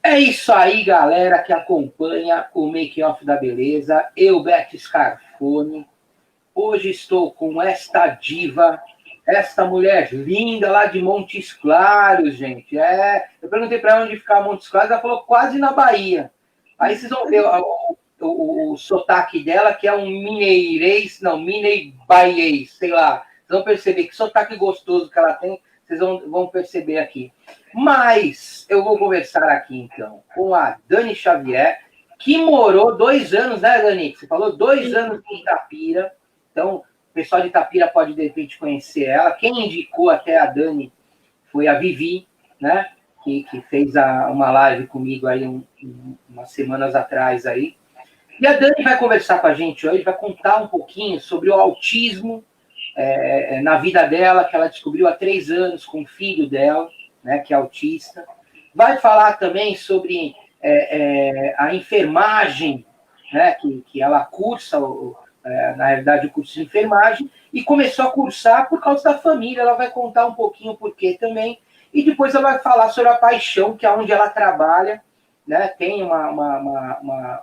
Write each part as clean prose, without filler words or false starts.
É isso aí, galera que acompanha o Make Off da Beleza. Eu, Beto Scarfone. Hoje estou com esta diva, esta mulher linda lá de Montes Claros, gente. Eu perguntei para ela onde ficava Montes Claros, ela falou quase na Bahia. Aí vocês vão ver o sotaque dela, que é um mineirês, não, mineibaiês, sei lá. Vocês vão perceber que sotaque gostoso que ela tem, vocês vão perceber aqui. Mas eu vou conversar aqui, então, com a Dani Xavier, que morou 2 anos, né, Dani? Você falou 2 anos em Itapira. Então, o pessoal de Itapira pode, de repente, conhecer ela. Quem indicou até a Dani foi a Vivi, né? Que fez uma live comigo aí umas semanas atrás aí. E a Dani vai conversar com a gente hoje, vai contar um pouquinho sobre o autismo na vida dela, que ela descobriu há 3 anos com o filho dela, né, que é autista. Vai falar também sobre a enfermagem, né, que ela cursa, na realidade, o curso de enfermagem, e começou a cursar por causa da família. Ela vai contar um pouquinho o porquê também, e depois ela vai falar sobre a paixão, que é onde ela trabalha, né, tem um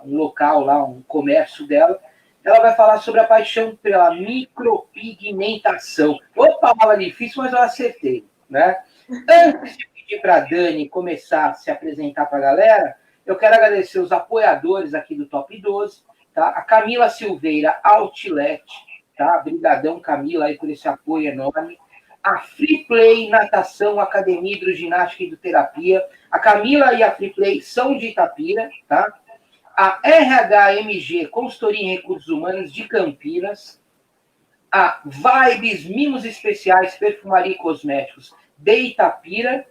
local lá, um comércio dela. Ela vai falar sobre a paixão pela micropigmentação. Opa, palavra difícil, mas eu acertei, né? Antes de pedir para a Dani começar a se apresentar para a galera, eu quero agradecer os apoiadores aqui do Top 12, tá? A Camila Silveira Outlet, tá? Brigadão, Camila, aí por esse apoio enorme. A Free Play Natação, Academia Hidroginástica e Hidroterapia. A Camila e a Free Play são de Itapira, tá? A RHMG, Consultoria em Recursos Humanos de Campinas. A Vibes Mimos Especiais, Perfumaria e Cosméticos de Itapira.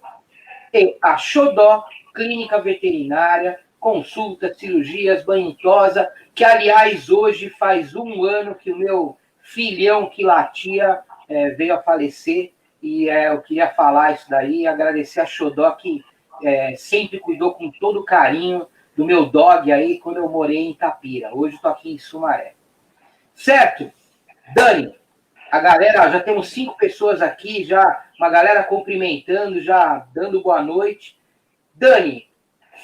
E a Xodó, Clínica Veterinária, consultas, cirurgias, banho em tosa, que, aliás, hoje faz 1 ano que o meu filhão que latia veio a falecer, e eu queria falar isso daí, agradecer a Xodó, que sempre cuidou com todo carinho do meu dog aí, quando eu morei em Itapira. Hoje estou aqui em Sumaré. Certo? Dani, a galera, já temos 5 pessoas aqui, já uma galera cumprimentando, já dando boa noite. Dani,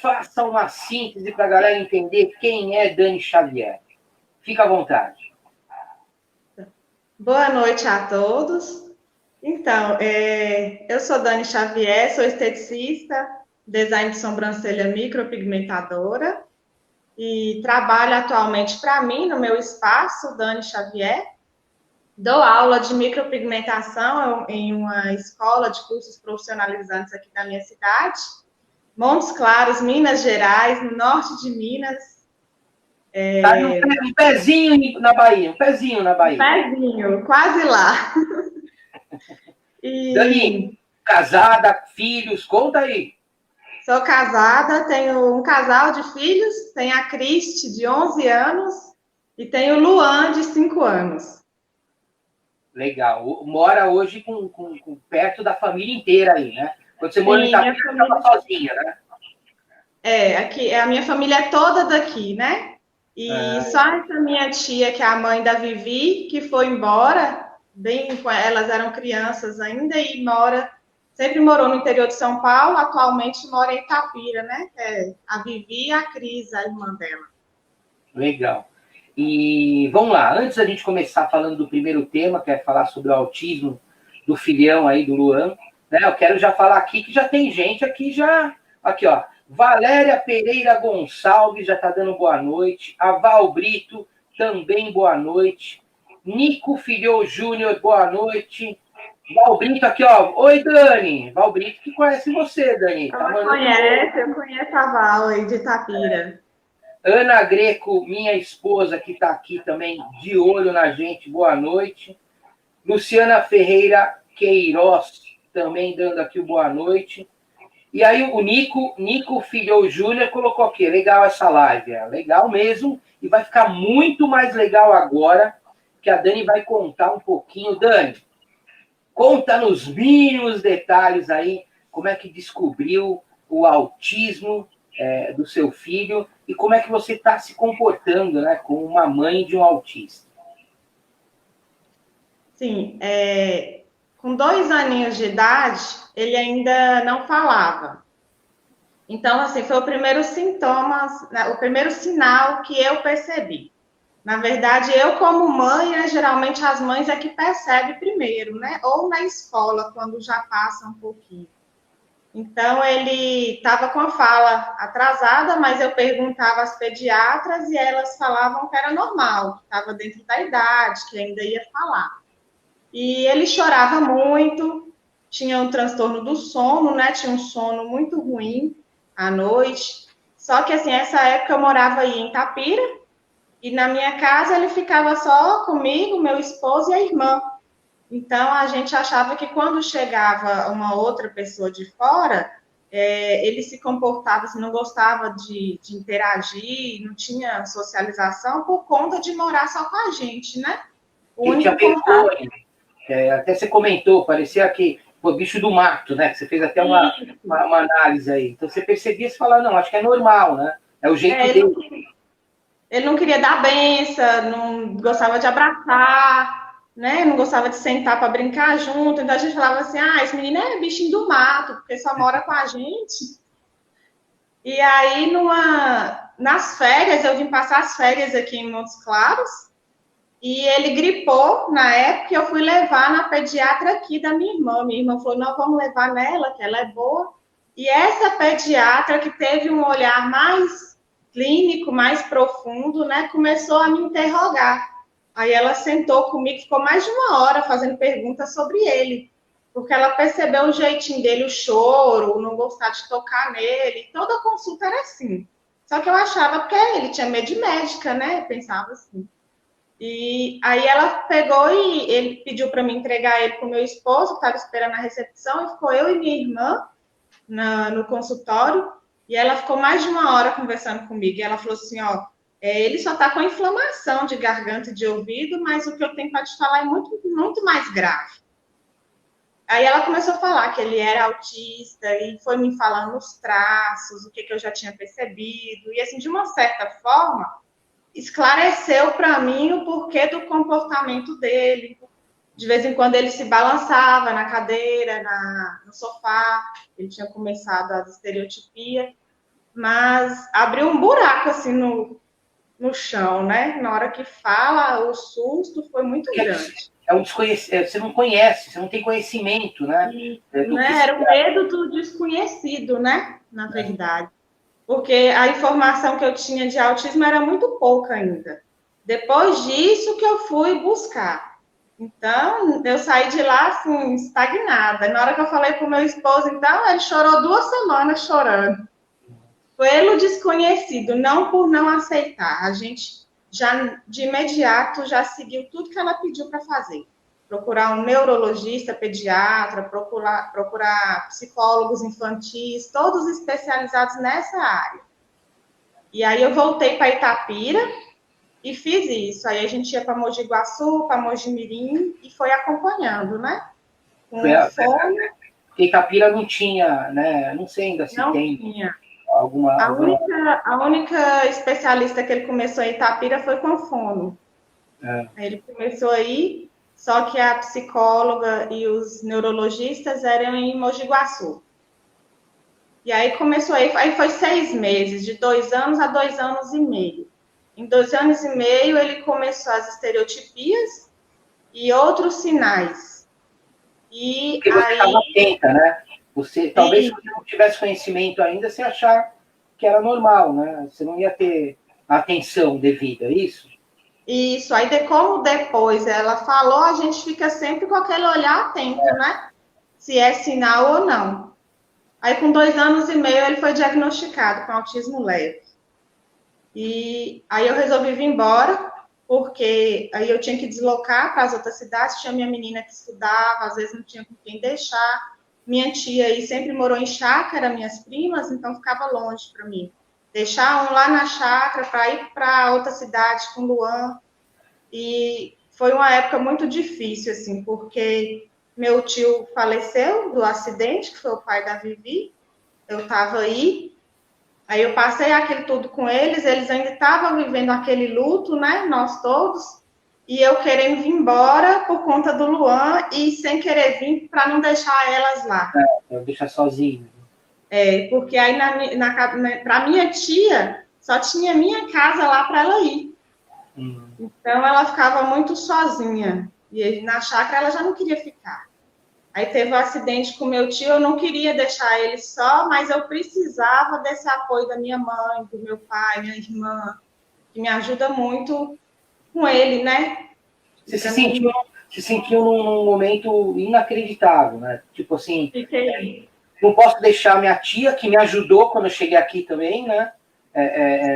faça uma síntese para a galera entender quem é Dani Xavier. Fica à vontade. Boa noite a todos. Então, eu sou Dani Xavier, sou esteticista, design de sobrancelha micropigmentadora e trabalho atualmente para mim no meu espaço, Dani Xavier. Dou aula de micropigmentação em uma escola de cursos profissionalizantes aqui da minha cidade, Montes Claros, Minas Gerais, no norte de Minas. Tá um pezinho na Bahia, um pezinho na Bahia. Um pezinho, quase lá. Dani, casada, filhos, conta aí. Sou casada, tenho um casal de filhos, tenho a Cristi, de 11 anos, e tenho o Luan, de 5 anos. Legal. Mora hoje perto da família inteira aí, né? Quando você mora em Itapira, você estava sozinha, né? Aqui, a minha família é toda daqui, né? E só essa minha tia, que é a mãe da Vivi, que foi embora, elas eram crianças ainda, e sempre morou no interior de São Paulo, atualmente mora em Itapira, né? A Vivi e a Cris, a irmã dela. Legal. E vamos lá, antes da gente começar falando do primeiro tema, que é falar sobre o autismo do filhão aí, do Luan, né? Eu quero já falar aqui que já tem gente aqui já... Aqui, ó. Valéria Pereira Gonçalves já está dando boa noite. A Val Brito, também boa noite. Nico Filhou Júnior, boa noite. Val Brito aqui, ó. Oi, Dani. Val Brito que conhece você, Dani. Eu conheço a Val aí de Itapira. Ana Greco, minha esposa, que está aqui também de olho na gente, boa noite. Luciana Ferreira Queiroz, também dando aqui o boa noite. E aí o Nico Filhou Júnior colocou aqui, legal essa live, legal mesmo, e vai ficar muito mais legal agora, que a Dani vai contar um pouquinho. Dani, conta nos mínimos detalhes aí, como é que descobriu o autismo do seu filho, e como é que você está se comportando, né, como uma mãe de um autista. Sim, com 2 aninhos de idade, ele ainda não falava. Então, assim, foi o primeiro sintoma, né, o primeiro sinal que eu percebi. Na verdade, eu como mãe, né, geralmente as mães é que percebem primeiro, né? Ou na escola, quando já passa um pouquinho. Então, ele estava com a fala atrasada, mas eu perguntava às pediatras e elas falavam que era normal, que estava dentro da idade, que ainda ia falar. E ele chorava muito, tinha um transtorno do sono, né? Tinha um sono muito ruim à noite. Só que, assim, essa época eu morava aí em Tapira, e na minha casa ele ficava só comigo, meu esposo e a irmã. Então a gente achava que quando chegava uma outra pessoa de fora, ele se comportava assim, não gostava de interagir, não tinha socialização por conta de morar só com a gente, né? O Ele tinha único contato. vergonha. Até você comentou, parecia que foi bicho do mato, né? Você fez até uma análise aí. Então você percebia e falava, não, acho que é normal, né? É o jeito É, dele. ele não queria dar benção, não gostava de abraçar, né? Não gostava de sentar para brincar junto. Então a gente falava assim: ah, esse menino é bichinho do mato, porque só mora com a gente. E aí, nas férias, eu vim passar as férias aqui em Montes Claros, e ele gripou na época, e eu fui levar na pediatra aqui da minha irmã. Minha irmã falou: não, vamos levar nela, que ela é boa. E essa pediatra, que teve um olhar mais clínico, mais profundo, né, começou a me interrogar. Aí ela sentou comigo, ficou mais de uma hora fazendo perguntas sobre ele, porque ela percebeu o jeitinho dele, o choro, não gostar de tocar nele. Toda consulta era assim. Só que eu achava que ele tinha medo de médica, né? Eu pensava assim. E aí ela pegou e ele pediu para mim entregar ele para o meu esposo, que estava esperando a recepção, e ficou eu e minha irmã no consultório, e ela ficou mais de uma hora conversando comigo, e ela falou assim, ó, ele só está com inflamação de garganta e de ouvido, mas o que eu tenho para te falar é muito, muito mais grave. Aí ela começou a falar que ele era autista, e foi me falando os traços, o que eu já tinha percebido, e assim, de uma certa forma, esclareceu para mim o porquê do comportamento dele. De vez em quando ele se balançava na cadeira, no sofá, ele tinha começado a estereotipia, mas abriu um buraco assim no chão, né? Na hora que fala, o susto foi muito grande. É um desconhecido, você não conhece, você não tem conhecimento, né? E, Do que né, era o medo do desconhecido, né? Na verdade. Porque a informação que eu tinha de autismo era muito pouca ainda. Depois disso que eu fui buscar. Então, eu saí de lá, assim, estagnada. Na hora que eu falei pro meu esposo, então, ele chorou 2 semanas chorando. Foi ele o desconhecido, não por não aceitar. A gente já, de imediato, já seguiu tudo que ela pediu para fazer. Procurar um neurologista, pediatra, procurar psicólogos infantis, todos especializados nessa área. E aí eu voltei para Itapira e fiz isso. Aí a gente ia para Mogi Guaçu, para Mogi Mirim e foi acompanhando, né? Com fome. Porque Itapira não tinha, né? Não sei ainda se Não tem tinha. alguma. A única especialista que ele começou em Itapira foi com fono. Aí ele começou aí, só que a psicóloga e os neurologistas eram em Mogi Guaçu. E aí começou aí foi 6 meses, de 2 anos a 2 anos e meio. Em 2 anos e meio, ele começou as estereotipias e outros sinais. E Porque você aí. estava atenta, né? Você, talvez se você não tivesse conhecimento ainda, você achar que era normal, né? Você não ia ter a atenção devida, é isso? Isso, aí como depois ela falou, a gente fica sempre com aquele olhar atento, né? Se é sinal ou não. Aí com 2 anos e meio ele foi diagnosticado com autismo leve. E aí eu resolvi vir embora, porque aí eu tinha que deslocar para as outras cidades, tinha minha menina que estudava, às vezes não tinha com quem deixar. Minha tia aí sempre morou em chácara, minhas primas, então ficava longe para mim. Deixar um lá na chácara para ir para outra cidade com o Luan. E foi uma época muito difícil, assim, porque meu tio faleceu do acidente, que foi o pai da Vivi. Eu estava aí eu passei aquilo tudo com eles ainda estavam vivendo aquele luto, né? Nós todos. E eu querendo vir embora por conta do Luan e sem querer vir para não deixar elas lá. Deixar sozinho. Porque aí para minha tia só tinha minha casa lá para ela ir. Então ela ficava muito sozinha. E na chácara ela já não queria ficar. Aí teve um acidente com meu tio, eu não queria deixar ele só, mas eu precisava desse apoio da minha mãe, do meu pai, minha irmã, que me ajuda muito com ele, né? Você se sentiu num momento inacreditável, né? Tipo assim, não posso deixar minha tia, que me ajudou quando eu cheguei aqui também, né?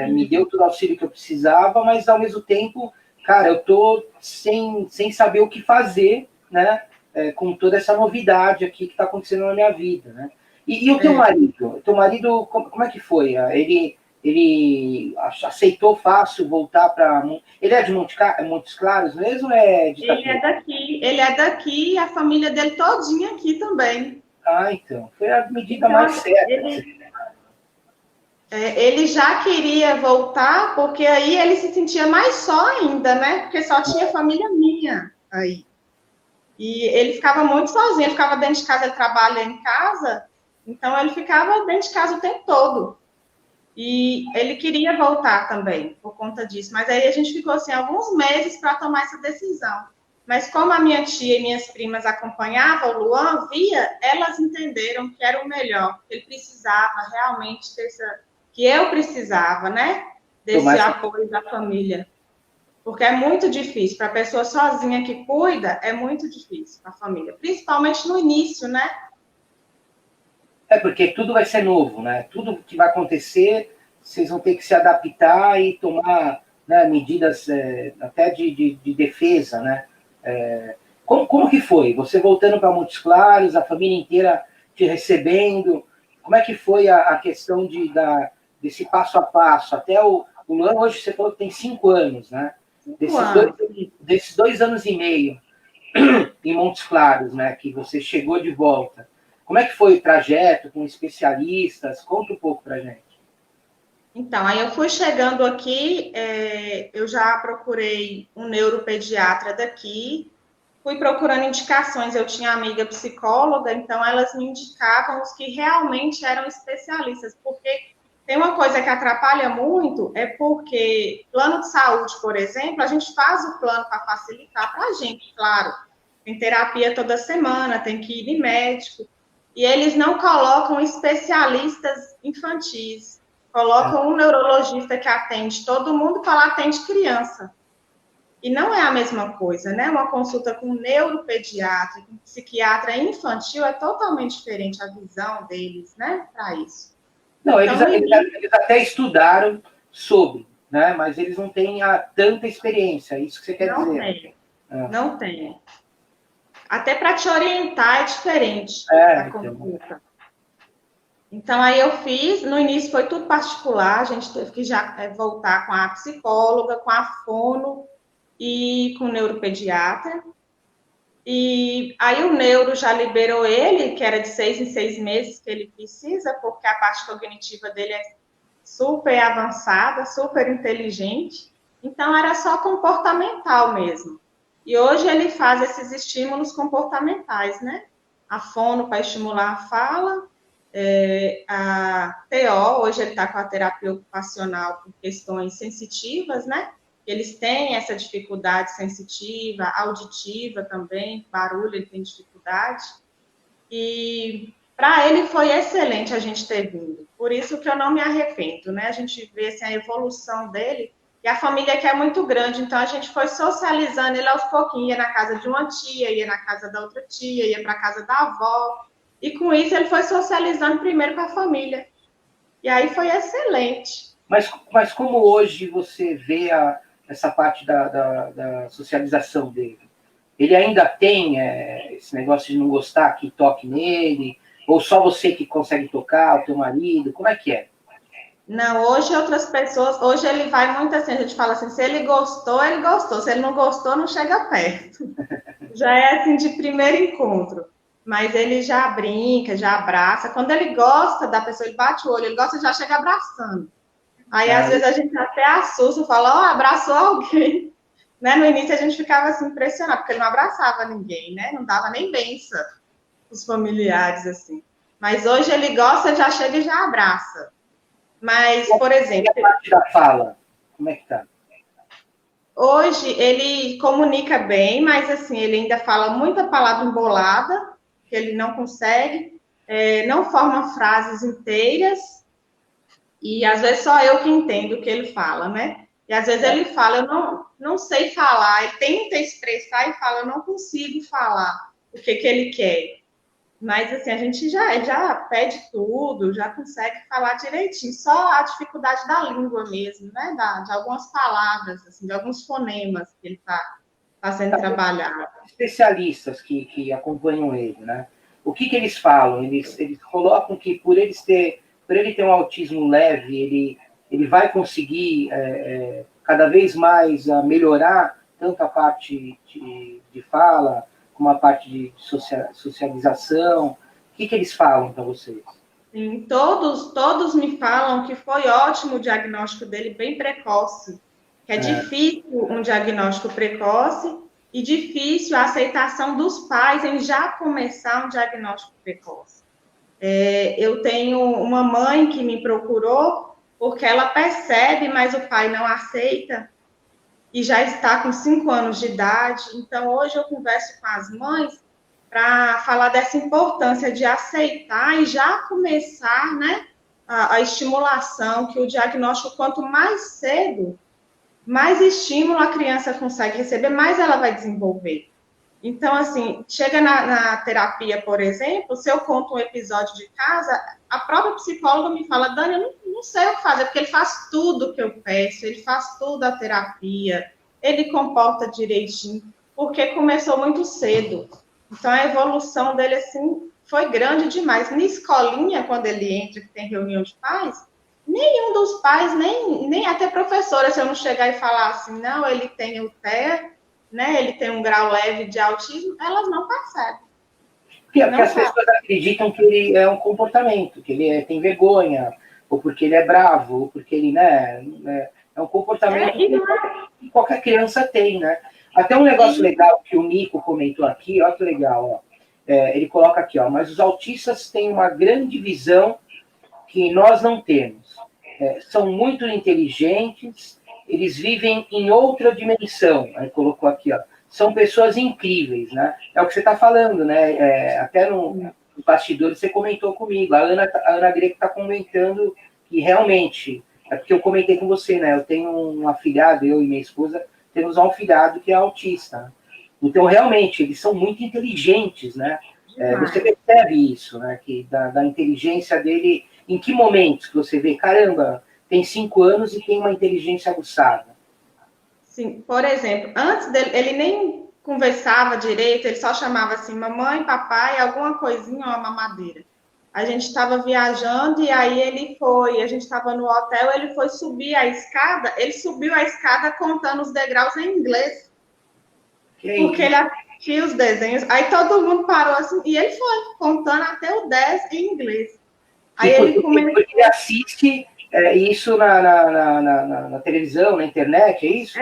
Me deu todo o auxílio que eu precisava, mas ao mesmo tempo, cara, eu tô sem saber o que fazer, né? Com toda essa novidade aqui que está acontecendo na minha vida, né? E o teu marido? O teu marido, como é que foi? Ele aceitou fácil voltar para... Ele é de Montes Claros mesmo ou é de Itaquera? Ele é daqui e a família dele todinha aqui também. Ah, então. Foi a medida mais certa. Ele já queria voltar, porque aí ele se sentia mais só ainda, né? Porque só tinha família minha aí. E ele ficava muito sozinho, ele ficava dentro de casa, ele trabalha em casa, então ele ficava dentro de casa o tempo todo. E ele queria voltar também, por conta disso. Mas aí a gente ficou assim, alguns meses para tomar essa decisão. Mas como a minha tia e minhas primas acompanhavam o Luan, elas entenderam que era o melhor, que ele precisava realmente que eu precisava, né? Desse apoio da família. Porque é muito difícil. Para a pessoa sozinha que cuida, é muito difícil para a família. Principalmente no início, né? Porque tudo vai ser novo, né? Tudo que vai acontecer, vocês vão ter que se adaptar e tomar, né, medidas até de defesa, né? Como que foi? Você voltando para Montes Claros, a família inteira te recebendo, como é que foi a questão desse passo a passo? Até o Luan, hoje você falou que tem 5 anos, né? Desses 2 anos e meio em Montes Claros, né? Que você chegou de volta. Como é que foi o trajeto com especialistas? Conta um pouco para a gente. Então, aí eu fui chegando aqui, eu já procurei um neuropediatra daqui, fui procurando indicações, eu tinha amiga psicóloga, então elas me indicavam os que realmente eram especialistas, porque tem uma coisa que atrapalha muito, porque plano de saúde, por exemplo, a gente faz o plano para facilitar para a gente, claro, tem terapia toda semana, tem que ir em médico, e eles não colocam especialistas infantis, colocam um neurologista que atende todo mundo para lá atende criança. E não é a mesma coisa, né? Uma consulta com um neuropediatra, com um psiquiatra infantil é totalmente diferente a visão deles, né? Para isso. Não, então, eles até estudaram sobre, né? Mas eles não têm tanta experiência, é isso que você quer dizer. Não tem. Até para te orientar é diferente a consulta. Então, aí eu fiz, no início foi tudo particular, a gente teve que já voltar com a psicóloga, com a fono e com o neuropediatra. E aí o neuro já liberou ele, que era de 6 em 6 meses que ele precisa, porque a parte cognitiva dele é super avançada, super inteligente. Então, era só comportamental mesmo. E hoje ele faz esses estímulos comportamentais, né? A fono para estimular a fala, a TO, hoje ele está com a terapia ocupacional por questões sensitivas, né? Eles têm essa dificuldade sensitiva, auditiva também, barulho ele tem dificuldade. E para ele foi excelente a gente ter vindo. Por isso que eu não me arrependo, né? A gente vê assim, a evolução dele. E a família aqui é muito grande, então a gente foi socializando ele aos pouquinhos. Ia na casa de uma tia, ia na casa da outra tia, ia para a casa da avó. E com isso ele foi socializando primeiro com a família. E aí foi excelente. Mas como hoje você vê essa parte da socialização dele? Ele ainda tem esse negócio de não gostar que toque nele? Ou só você que consegue tocar, o teu marido? Como é que é? Não, hoje outras pessoas, hoje ele vai muito assim, a gente fala assim, se ele gostou, ele gostou, se ele não gostou, não chega perto. Já é assim de primeiro encontro. Mas ele já brinca, já abraça. Quando ele gosta da pessoa, ele bate o olho, ele gosta, já chega abraçando. Aí, às vezes, a gente até assusta, fala, ó, abraçou alguém. Né? No início, a gente ficava assim, impressionado, porque ele não abraçava ninguém, né? Não dava nem benção os familiares, assim. Mas hoje ele gosta, já chega e já abraça. Mas, por exemplo, E a parte da fala, como é que tá? hoje ele comunica bem, mas assim, ele ainda fala muita palavra embolada, que ele não consegue, não forma frases inteiras, e às vezes só eu que entendo o que ele fala, né? E às vezes ele fala, eu não sei falar, ele tenta expressar e fala, eu não consigo falar o que ele quer. Mas assim, a gente já pede tudo, já consegue falar direitinho. Só a dificuldade da língua mesmo, né? De algumas palavras, assim, de alguns fonemas que ele tá sendo trabalhado. Especialistas que acompanham ele, né? O que eles falam? Eles colocam que por ele ter um autismo leve, ele vai conseguir cada vez mais melhorar tanto a parte de fala como a parte de socialização. O que eles falam para vocês? Sim, todos me falam que foi ótimo o diagnóstico dele, bem precoce. Que é difícil um diagnóstico precoce e difícil a aceitação dos pais em já começar um diagnóstico precoce. Eu tenho uma mãe que me procurou porque ela percebe, mas o pai não aceita e já está com 5 anos de idade. Então, hoje eu converso com as mães para falar dessa importância de aceitar e já começar, né, a estimulação, que o diagnóstico, quanto mais cedo, mais estímulo a criança consegue receber, mais ela vai desenvolver. Então, assim, chega na terapia, por exemplo, se eu conto um episódio de casa, a própria psicóloga me fala, Dani, eu não sei o que fazer, porque ele faz tudo o que eu peço, ele faz tudo a terapia, ele comporta direitinho, porque começou muito cedo. Então, a evolução dele, assim, foi grande demais. Na escolinha, quando ele entra, que tem reunião de pais, nenhum dos pais, nem até professora, se eu não chegar e falar assim, não, ele tem o TEA, né, ele tem um grau leve de autismo, elas não percebem. Porque Não as sabem. pessoas acreditam que ele é um comportamento, que ele tem vergonha, ou porque ele é bravo, ou porque ele, né, é um comportamento que qualquer criança tem, né? Até um negócio legal que o Nico comentou aqui, olha que legal, ó. Ele coloca aqui, ó, mas os autistas têm uma grande visão que nós não temos. São muito inteligentes, eles vivem em outra dimensão. Aí colocou aqui, ó. São pessoas incríveis, né? É o que você está falando, né? Até no bastidor você comentou comigo. A Ana Greco está comentando que realmente, é porque eu comentei com você, né? Eu tenho um afilhado, eu e minha esposa temos um afilhado que é autista. Né? Então, realmente, eles são muito inteligentes, né? Você percebe isso, né? Que da inteligência dele, em que momentos que você vê, caramba, tem 5 anos e tem uma inteligência aguçada. Sim, por exemplo, antes dele, ele nem conversava direito, ele só chamava assim, mamãe, papai, alguma coisinha, uma mamadeira. A gente estava viajando e aí a gente estava no hotel, ele foi subir a escada, ele subiu a escada contando os degraus em inglês, porque ele assistia os desenhos, aí todo mundo parou assim, e ele foi contando até o 10 em inglês. Aí ele começou... Porque ele assiste isso na televisão, na internet, é isso?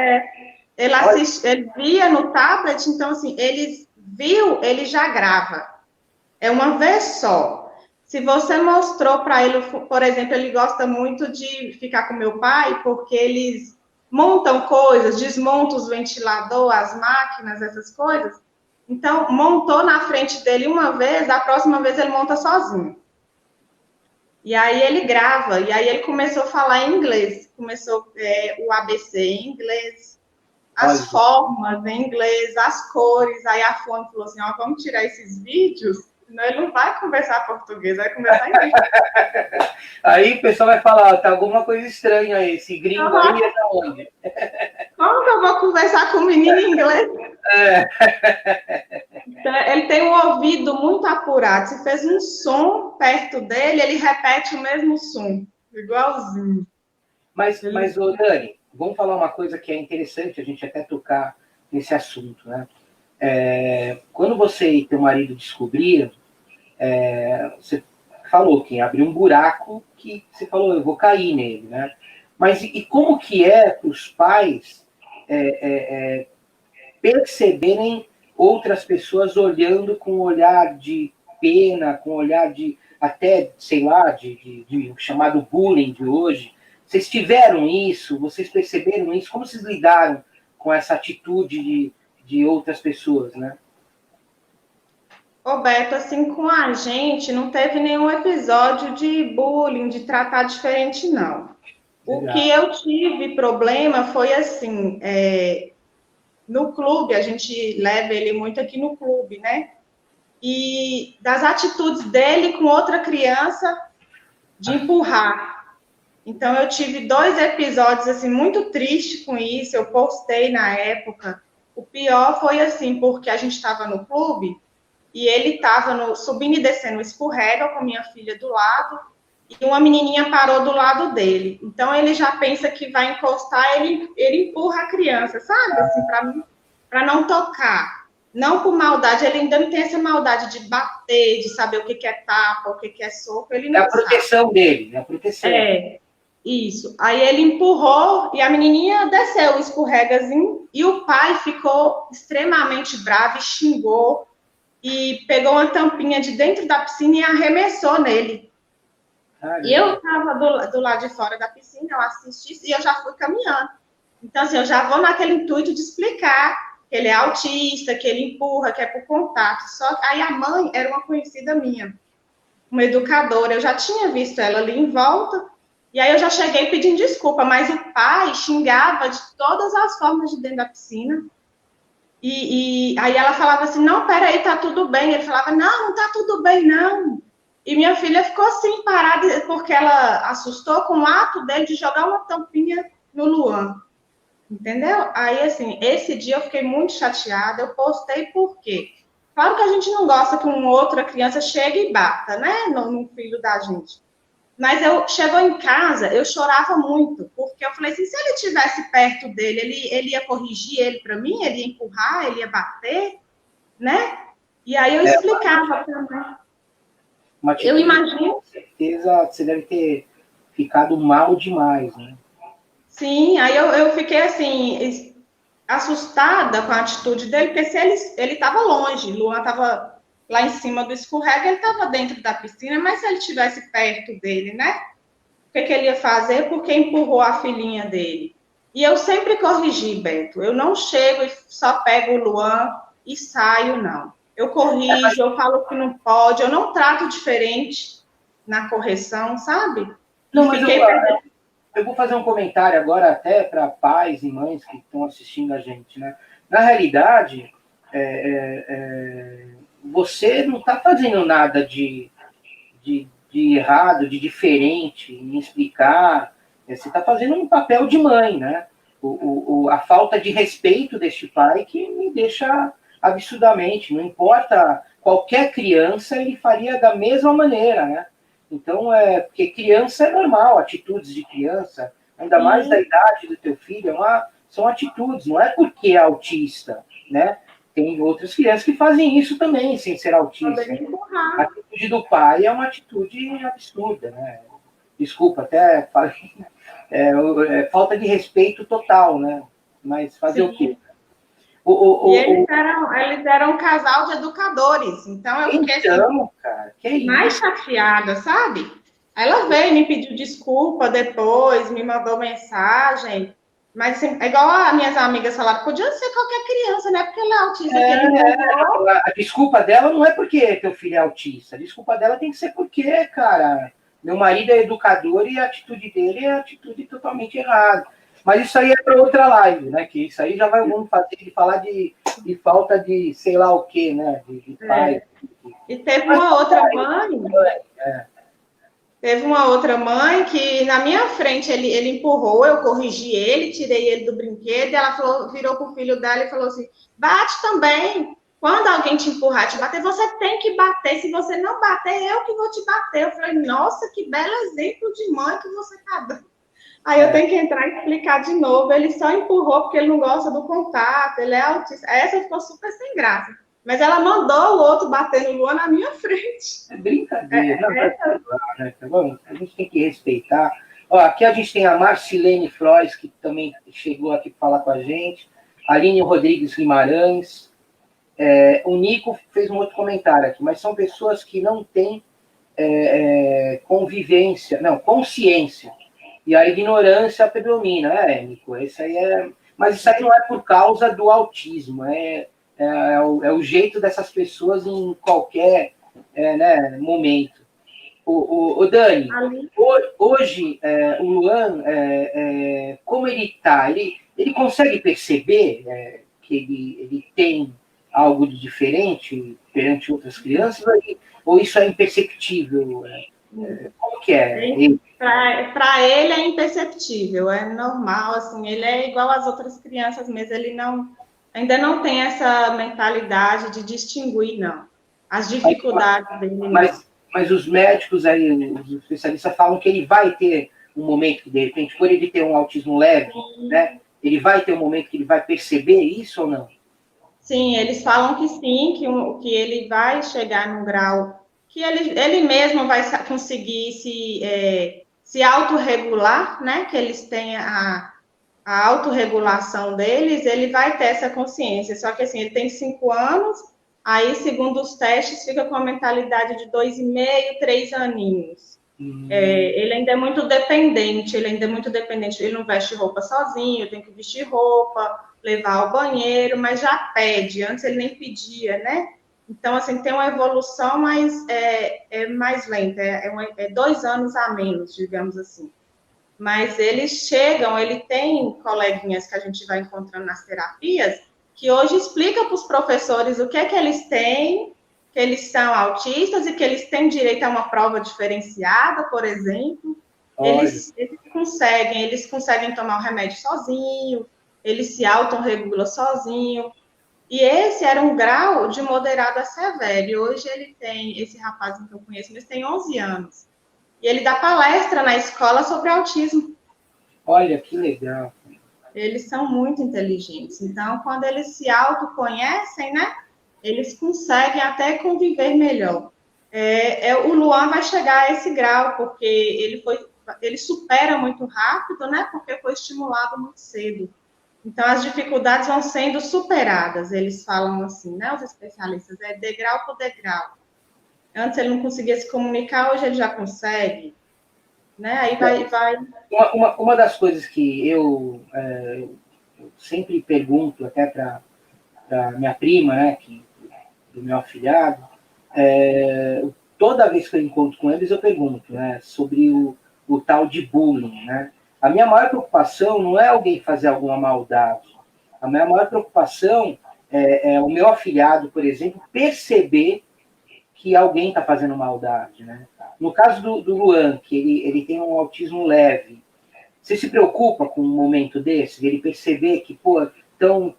Ele via no tablet, então assim, ele viu, ele já grava. É uma vez só. Se você mostrou para ele, por exemplo, ele gosta muito de ficar com meu pai, porque eles montam coisas, desmontam os ventiladores, as máquinas, essas coisas. Então, montou na frente dele uma vez, da próxima vez ele monta sozinho. E aí ele grava, e aí ele começou a falar em inglês. Começou o ABC em inglês, as formas em inglês, as cores. Aí a fonte falou assim, ó, vamos tirar esses vídeos, senão ele não vai conversar português, vai conversar inglês. Aí o pessoal vai falar, tá alguma coisa estranha aí, esse gringo aí é da onde? Como que eu vou conversar com o menino em inglês? Então, ele tem um ouvido muito apurado. Se fez um som perto dele, ele repete o mesmo som, igualzinho. Mas ô, Dani, vamos falar uma coisa que é interessante a gente até tocar nesse assunto, né? Quando você e teu marido descobriram, você falou que abriu um buraco que você falou, eu vou cair nele, né? Mas e como que é para os pais perceberem outras pessoas olhando com um olhar de pena, com um olhar de... até, sei lá, de chamado bullying de hoje. Vocês tiveram isso? Vocês perceberam isso? Como vocês lidaram com essa atitude de outras pessoas, né? Roberto, assim, com a gente não teve nenhum episódio de bullying, de tratar diferente, não. O Legal. que eu tive problema foi assim, no clube, a gente leva ele muito aqui no clube, né? E das atitudes dele com outra criança de empurrar. Então eu tive 2 episódios assim muito tristes com isso, eu postei na época. O pior foi assim, porque a gente estava no clube e ele estava subindo e descendo o escorrega com minha filha do lado, e uma menininha parou do lado dele. Então ele já pensa que vai encostar, ele empurra a criança, sabe? Assim, para não tocar. Não por maldade, ele ainda não tem essa maldade de bater, de saber o que é tapa, o que é soco, ele É não a proteção sabe. dele, é a proteção. Isso. Aí ele empurrou e a menininha desceu o escorregazinho e o pai ficou extremamente bravo e xingou e pegou uma tampinha de dentro da piscina e arremessou nele. Caramba. E eu estava do lado de fora da piscina, eu assisti e eu já fui caminhando. Então, assim, eu já vou naquele intuito de explicar que ele é autista, que ele empurra, que é por contato. Só que aí a mãe era uma conhecida minha, uma educadora. Eu já tinha visto ela ali em volta, e aí eu já cheguei pedindo desculpa, mas o pai xingava de todas as formas de dentro da piscina. E aí ela falava assim, não, peraí, tá tudo bem. Ele falava, não, não tá tudo bem, não. E minha filha ficou assim, parada, porque ela assustou com o ato dele de jogar uma tampinha no Luan. Entendeu? Aí, assim, esse dia eu fiquei muito chateada, eu postei por quê? Claro que a gente não gosta que uma outra criança chegue e bata, né, no filho da gente. Mas chegou em casa, eu chorava muito, porque eu falei assim, se ele estivesse perto dele, ele ia corrigir ele para mim, ele ia empurrar, ele ia bater, né? E aí eu explicava também. Eu imagino. Com certeza você deve ter ficado mal demais, né? Sim, aí eu fiquei assim, assustada com a atitude dele, porque se ele estava longe, Luan estava lá em cima do escorrega, ele estava dentro da piscina, mas se ele estivesse perto dele, né? O que ele ia fazer? Porque empurrou a filhinha dele. E eu sempre corrigi, Beto. Eu não chego e só pego o Luan e saio, não. Eu corrijo, eu falo que não pode, eu não trato diferente na correção, sabe? Não, E mas fiquei eu vou fazer um comentário agora até para pais e mães que estão assistindo a gente, né? Na realidade, você não está fazendo nada de errado, de diferente em explicar. Você está fazendo um papel de mãe, né? A falta de respeito deste pai que me deixa absurdamente. Não importa, qualquer criança ele faria da mesma maneira, né? Então, porque criança é normal, atitudes de criança, ainda mais da idade do teu filho, são atitudes, não é porque é autista, né? Tem outras crianças que fazem isso também, sem ser autista. A atitude do pai é uma atitude absurda, né? Desculpa, até falei, falta de respeito total, né? Mas fazer o quê? Eles eram um casal de educadores, então eu fiquei assim, cara, que é mais isso? chateada, sabe? Ela veio, me pediu desculpa depois, me mandou mensagem, mas assim, é igual as minhas amigas falaram, podia ser qualquer criança, né? Porque ela é autista. A desculpa dela não é porque teu filho é autista, a desculpa dela tem que ser porque, cara, meu marido é educador e a atitude dele é atitude totalmente errada. Mas isso aí é para outra live, né? Que isso aí já vamos falar de falta de sei lá o quê, né? De pai. E teve uma outra mãe. Teve uma outra mãe que na minha frente ele empurrou, eu corrigi ele, tirei ele do brinquedo, e ela virou pro filho dela e falou assim: bate também. Quando alguém te empurrar, te bater, você tem que bater. Se você não bater, eu que vou te bater. Eu falei, nossa, que belo exemplo de mãe que você tá dando. Aí eu tenho que entrar e explicar de novo. Ele só empurrou porque ele não gosta do contato, ele é autista. Essa ficou super sem graça. Mas ela mandou o outro bater no Luan na minha frente. É brincadeira. A gente tem que respeitar. Ó, aqui a gente tem a Marcilene Frois, que também chegou aqui falar com a gente. Aline Rodrigues Guimarães. O Nico fez um outro comentário aqui, mas são pessoas que não têm convivência, não, consciência. E a ignorância predomina, Nico? Isso aí mas isso aí não é por causa do autismo, é o jeito dessas pessoas em qualquer né, momento. O Dani, hoje o Luan, como ele está? Ele consegue perceber que ele tem algo de diferente perante outras crianças, ou isso é imperceptível? Como que é? Para ele é imperceptível, é normal, assim, ele é igual às outras crianças mesmo, ele ainda não tem essa mentalidade de distinguir, não. As dificuldades dele. Mas os médicos aí, os especialistas falam que ele vai ter um momento que, de repente, por ele ter um autismo leve, né? Ele vai ter um momento que ele vai perceber isso ou não? Sim, eles falam que sim, que ele vai chegar num grau que ele mesmo vai conseguir se autorregular, né? Que eles têm a autorregulação deles, ele vai ter essa consciência. Só que assim, ele tem 5 anos, aí, segundo os testes, fica com a mentalidade de 2,5, 3 aninhos. Ele ainda é muito dependente, ele não veste roupa sozinho, tem que vestir roupa, levar ao banheiro, mas já pede, antes ele nem pedia, né? Então, assim, tem uma evolução, mas é mais lenta, 2 anos a menos, digamos assim. Mas eles chegam, ele tem coleguinhas que a gente vai encontrando nas terapias, que hoje explica para os professores o que é que eles têm, que eles são autistas e que eles têm direito a uma prova diferenciada, por exemplo. Eles conseguem tomar o remédio sozinho, eles se autorregulam sozinho. E esse era um grau de moderado a severo. E hoje ele tem, esse rapaz que eu conheço, ele tem 11 anos. E ele dá palestra na escola sobre autismo. Olha, que legal. Eles são muito inteligentes. Então, quando eles se autoconhecem, né? Eles conseguem até conviver melhor. O Luan vai chegar a esse grau, porque ele supera muito rápido, né? Porque foi estimulado muito cedo. Então, as dificuldades vão sendo superadas. Eles falam assim, né? Os especialistas, degrau por degrau. Antes ele não conseguia se comunicar, hoje ele já consegue. Né? Aí vai. Uma das coisas que eu sempre pergunto até para minha prima, né, do meu afilhado, toda vez que eu encontro com eles, eu pergunto, né, sobre o tal de bullying, né? A minha maior preocupação não é alguém fazer alguma maldade. A minha maior preocupação é o meu afilhado, por exemplo, perceber que alguém está fazendo maldade, né? No caso do Luan, que ele tem um autismo leve, você se preocupa com um momento desse, ele perceber que, pô, estão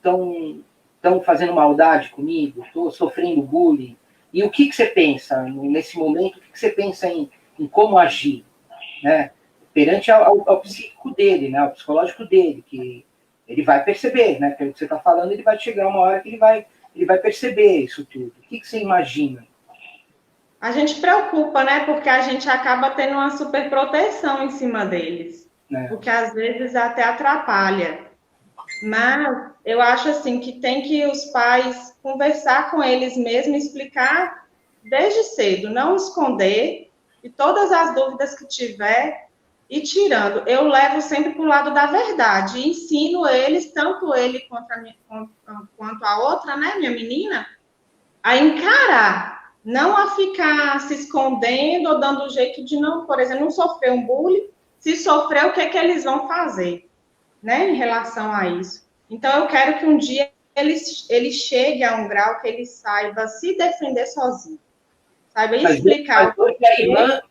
fazendo maldade comigo, estou sofrendo bullying? E o que você pensa nesse momento? O que você pensa em como agir, né? Perante ao psíquico dele, né? Ao psicológico dele, que ele vai perceber, né? Pelo que você está falando, ele vai chegar uma hora que ele vai perceber isso tudo. O que você imagina? A gente preocupa, né? Porque a gente acaba tendo uma super proteção em cima deles. Porque às vezes até atrapalha. Mas eu acho assim que tem que os pais conversar com eles mesmos, explicar desde cedo, não esconder, e todas as dúvidas que tiver, ir tirando. Eu levo sempre para o lado da verdade, e ensino eles, tanto ele quanto a outra, né, minha menina, a encarar, não a ficar se escondendo ou dando jeito de não, por exemplo, não sofrer um bullying. Se sofrer, o que é que eles vão fazer, né, em relação a isso? Então, eu quero que um dia ele chegue a um grau que ele saiba se defender sozinho, saiba explicar. Mas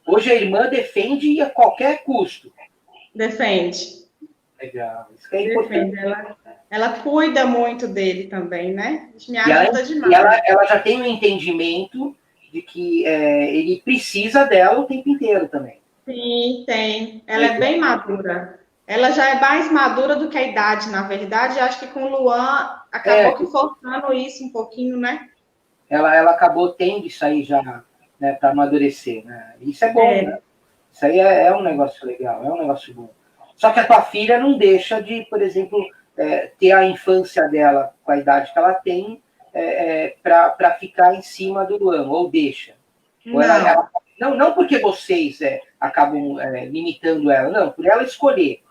hoje a irmã defende a qualquer custo. Defende. Legal, isso que é importante. Ela cuida muito dele também, né? Isso me ajuda demais. E ela já tem um entendimento de que ele precisa dela o tempo inteiro também. Sim, tem. Ela é bem madura. Ela já é mais madura do que a idade, na verdade. Acho que com o Luan acabou que forçando isso um pouquinho, né? Ela acabou tendo isso aí já, né, para amadurecer, né? Isso é bom, né? Isso aí é um negócio legal, é um negócio bom. Só que a tua filha não deixa de, por exemplo, ter a infância dela com a idade que ela tem para ficar em cima do Luan, ou deixa. Não. Não porque vocês acabam limitando ela, não, por ela escolher.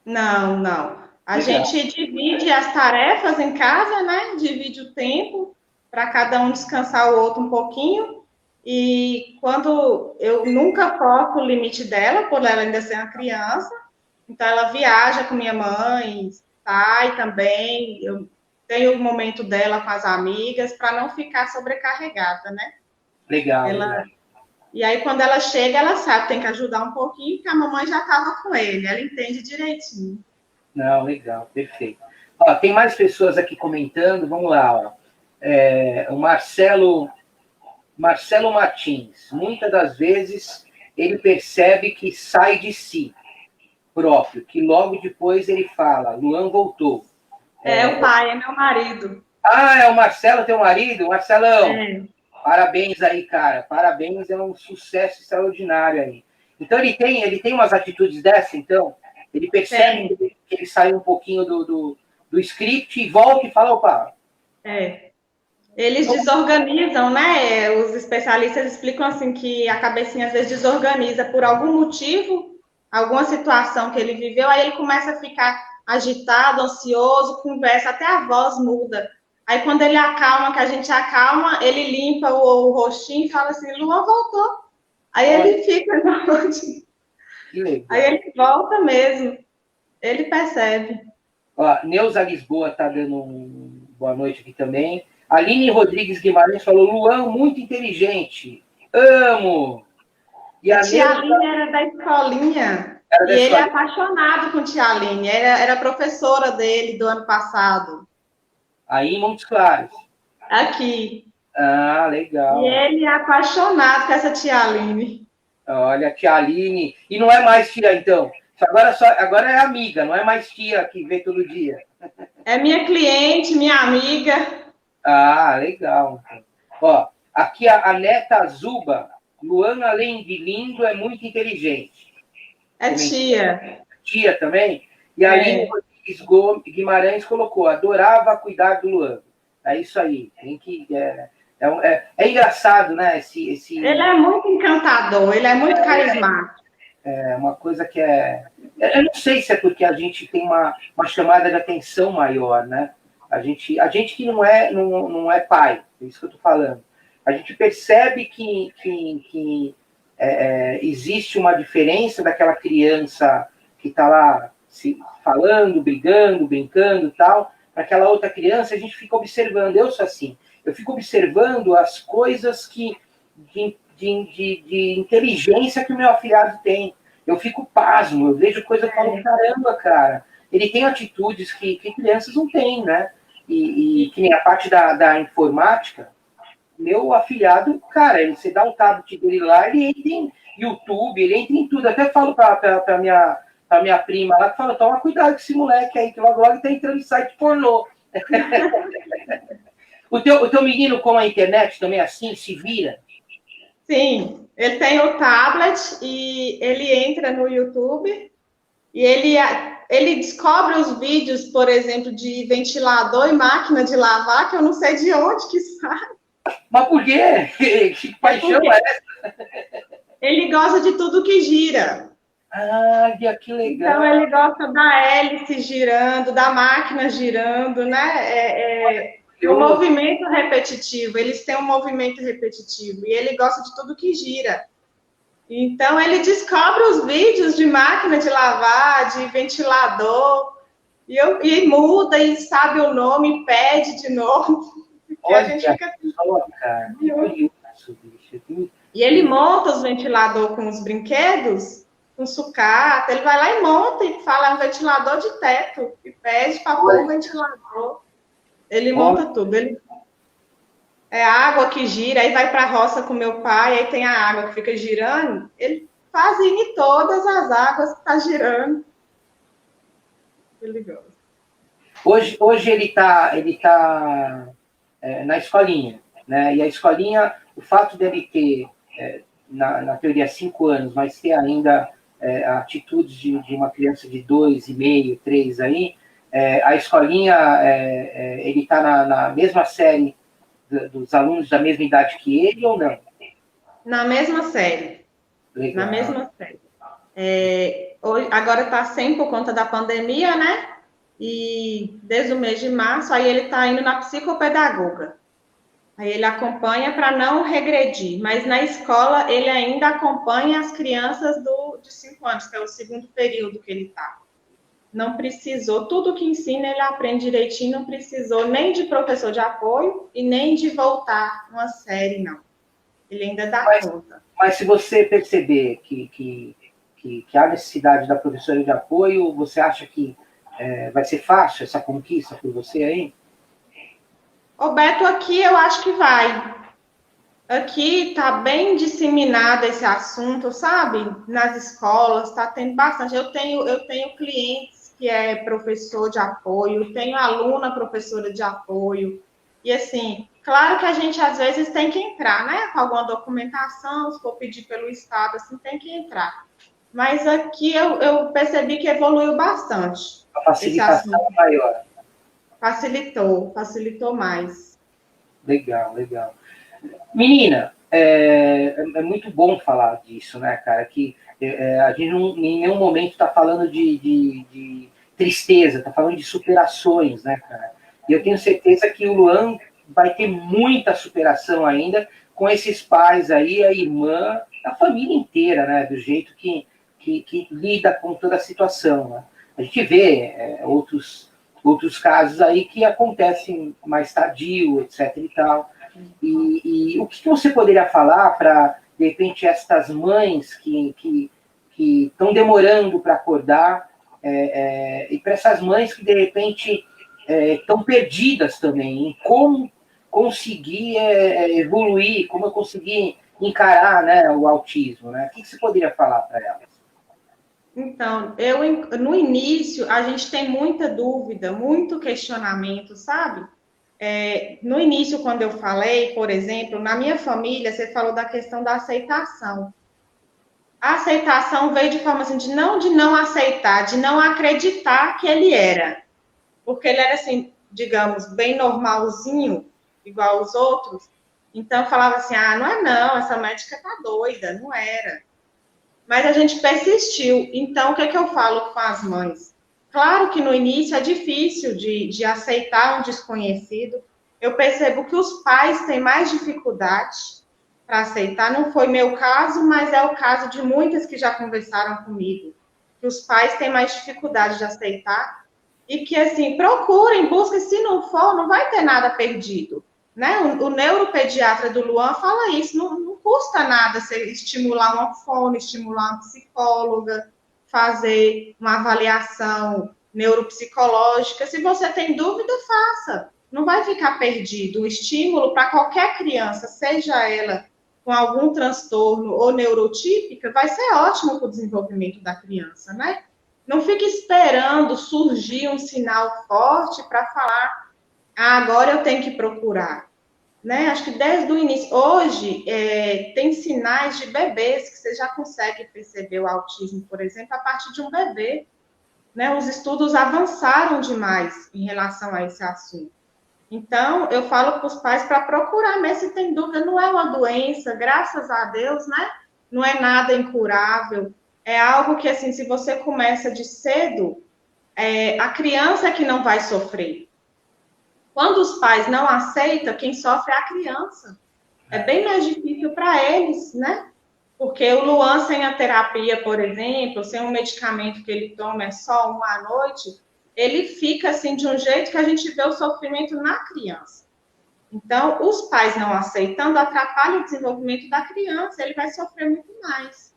Não, não. A Legal. gente divide as tarefas em casa, né? Divide o tempo para cada um descansar o outro um pouquinho. E quando eu nunca foco o limite dela, por ela ainda ser uma criança, então ela viaja com minha mãe, sai também. Eu tenho o momento dela com as amigas para não ficar sobrecarregada, né? Legal, legal. Ela E aí, quando ela chega, ela sabe, tem que ajudar um pouquinho, que a mamãe já estava com ele, ela entende direitinho. Não, legal, perfeito. Ó, tem mais pessoas aqui comentando, vamos lá. Ó. O Marcelo Martins, muitas das vezes ele percebe que sai de si próprio, que logo depois ele fala, Luan voltou. O pai, é meu marido. Ah, é o Marcelo, teu marido? Marcelão, É. parabéns aí, cara. Parabéns, é um sucesso extraordinário aí. Então ele tem umas atitudes dessa, então? Ele percebe que ele saiu um pouquinho do script e volta e fala, opa. Eles desorganizam, né? Os especialistas explicam assim que a cabecinha às vezes desorganiza por algum motivo, alguma situação que ele viveu, aí ele começa a ficar agitado, ansioso, conversa, até a voz muda. Aí quando ele acalma, que a gente acalma, ele limpa o rostinho e fala assim, Luan voltou. Aí ele fica Aí ele volta mesmo. Ele percebe. Ó, Neuza Lisboa está dando boa noite aqui também. Aline Rodrigues Guimarães falou, Luan, muito inteligente. Amo! E a tia Aline era da escolinha. E ele é apaixonado com tia Aline. Era professora dele do ano passado. Aí em Montes Claros. Aqui. Ah, legal. E ele é apaixonado com essa tia Aline. Olha, tia Aline. E não é mais tia, então? Agora é amiga, não é mais tia que vê todo dia. É minha cliente, minha amiga. Ah, legal. Ó, aqui a neta Zuba, Luana, além de lindo, é muito inteligente. É tia. Tia também? E a Aline Rodrigues Guimarães colocou, adorava cuidar do Luan. É isso aí. Tem que... É engraçado, né? Ele é muito encantador, ele é muito carismático. É uma coisa que eu não sei se é porque a gente tem uma chamada de atenção maior, né? A gente que não é pai, é isso que eu estou falando. A gente percebe que existe uma diferença daquela criança que está lá se falando, brigando, brincando e tal, para aquela outra criança, a gente fica observando. Eu sou assim. Eu fico observando as coisas de inteligência que o meu afilhado tem. Eu fico pasmo, eu vejo coisa que eu falo, caramba, cara, ele tem atitudes que crianças não têm, né? E que nem a parte da informática, meu afilhado, cara, você dá um tablet dele lá, ele entra em YouTube, ele entra em tudo. Até falo pra minha prima lá, que fala, toma cuidado com esse moleque aí, que logo tá entrando em site pornô. O teu menino com a internet também é assim, se vira? Sim, ele tem o tablet e ele entra no YouTube e ele descobre os vídeos, por exemplo, de ventilador e máquina de lavar, que eu não sei de onde que sai. Mas por quê? Que paixão é essa? Ele gosta de tudo que gira. Ah, que legal. Então, ele gosta da hélice girando, da máquina girando, né? Um movimento repetitivo. Eles têm um movimento repetitivo. E ele gosta de tudo que gira. Então, ele descobre os vídeos de máquina de lavar, de ventilador, e muda, e sabe o nome, e pede de novo. Olha, a gente fica só, cara. E ele monta os ventiladores com os brinquedos, com sucata, ele vai lá e monta e fala, é um ventilador de teto, e pede para pôr um ventilador. Ele monta tudo. É água que gira, aí vai para a roça com meu pai, aí tem a água que fica girando, ele faz em todas as águas que está girando. Ele gosta. Hoje ele tá na escolinha, né? E a escolinha, o fato dele ter, na teoria, 5 anos, mas ter ainda atitudes de uma criança de 2,5, 3 aí, a escolinha, ele está na mesma série dos alunos da mesma idade que ele ou não? Na mesma série. Legal. Na mesma série. Agora está sem por conta da pandemia, né? E desde o mês de março, aí ele está indo na psicopedagoga. Aí ele acompanha para não regredir, mas na escola ele ainda acompanha as crianças de 5 anos, que é o segundo período que ele está. Não precisou, tudo que ensina ele aprende direitinho, não precisou nem de professor de apoio e nem de voltar uma série, não. Ele ainda dá conta. Mas se você perceber que há necessidade da professora de apoio, você acha que vai ser fácil essa conquista por você aí? Ô Beto, aqui eu acho que vai. Aqui está bem disseminado esse assunto, sabe? Nas escolas, está tendo bastante. Eu tenho clientes que é professor de apoio, tenho aluna professora de apoio. E assim, claro que a gente às vezes tem que entrar, né? Com alguma documentação, se for pedir pelo Estado, assim, tem que entrar. Mas aqui eu percebi que evoluiu bastante A esse facilitação assunto. maior. Facilitou mais. Legal, legal. Menina, é muito bom falar disso, né, cara? Que a gente não, em nenhum momento está falando de tristeza, está falando de superações, né, cara? E eu tenho certeza que o Luan vai ter muita superação ainda com esses pais aí, a irmã, a família inteira, né? Do jeito que lida com toda a situação, né? A gente vê outros casos aí que acontecem mais tardio, etc e tal. E o que você poderia falar para, de repente, estas mães que estão demorando para acordar, e para essas mães que, de repente, estão perdidas também em como conseguir evoluir, como eu conseguir encarar, né, o autismo, né? O que você poderia falar para elas? Então, no início, a gente tem muita dúvida, muito questionamento, sabe? No início, quando eu falei, por exemplo, na minha família, você falou da questão da aceitação. A aceitação veio de forma assim, de não aceitar, de não acreditar que ele era. Porque ele era assim, digamos, bem normalzinho, igual os outros. Então, eu falava assim, não é não, essa médica tá doida, não era. Mas a gente persistiu. Então, o que é que eu falo com as mães? Claro que no início é difícil de aceitar um desconhecido. Eu percebo que os pais têm mais dificuldade para aceitar. Não foi meu caso, mas é o caso de muitas que já conversaram comigo. Que os pais têm mais dificuldade de aceitar e que, assim, procurem, busquem. Se não for, não vai ter nada perdido. Né? O neuropediatra do Luan fala isso, não custa nada você estimular uma fono, estimular uma psicóloga, fazer uma avaliação neuropsicológica. Se você tem dúvida, faça. Não vai ficar perdido. O estímulo para qualquer criança, seja ela com algum transtorno ou neurotípica, vai ser ótimo para o desenvolvimento da criança, né? Não fique esperando surgir um sinal forte para falar agora eu tenho que procurar. Né? Acho que desde o início. Hoje, tem sinais de bebês que você já consegue perceber o autismo, por exemplo, a partir de um bebê. Né? Os estudos avançaram demais em relação a esse assunto. Então, eu falo para os pais para procurar mesmo se tem dúvida. Não é uma doença, graças a Deus, né? Não é nada incurável. É algo que, assim, se você começa de cedo, a criança é que não vai sofrer. Quando os pais não aceitam, quem sofre é a criança. É bem mais difícil para eles, né? Porque o Luan, sem a terapia, por exemplo, sem um medicamento que ele toma só uma à noite, ele fica assim de um jeito que a gente vê o sofrimento na criança. Então, os pais não aceitando atrapalham o desenvolvimento da criança, ele vai sofrer muito mais.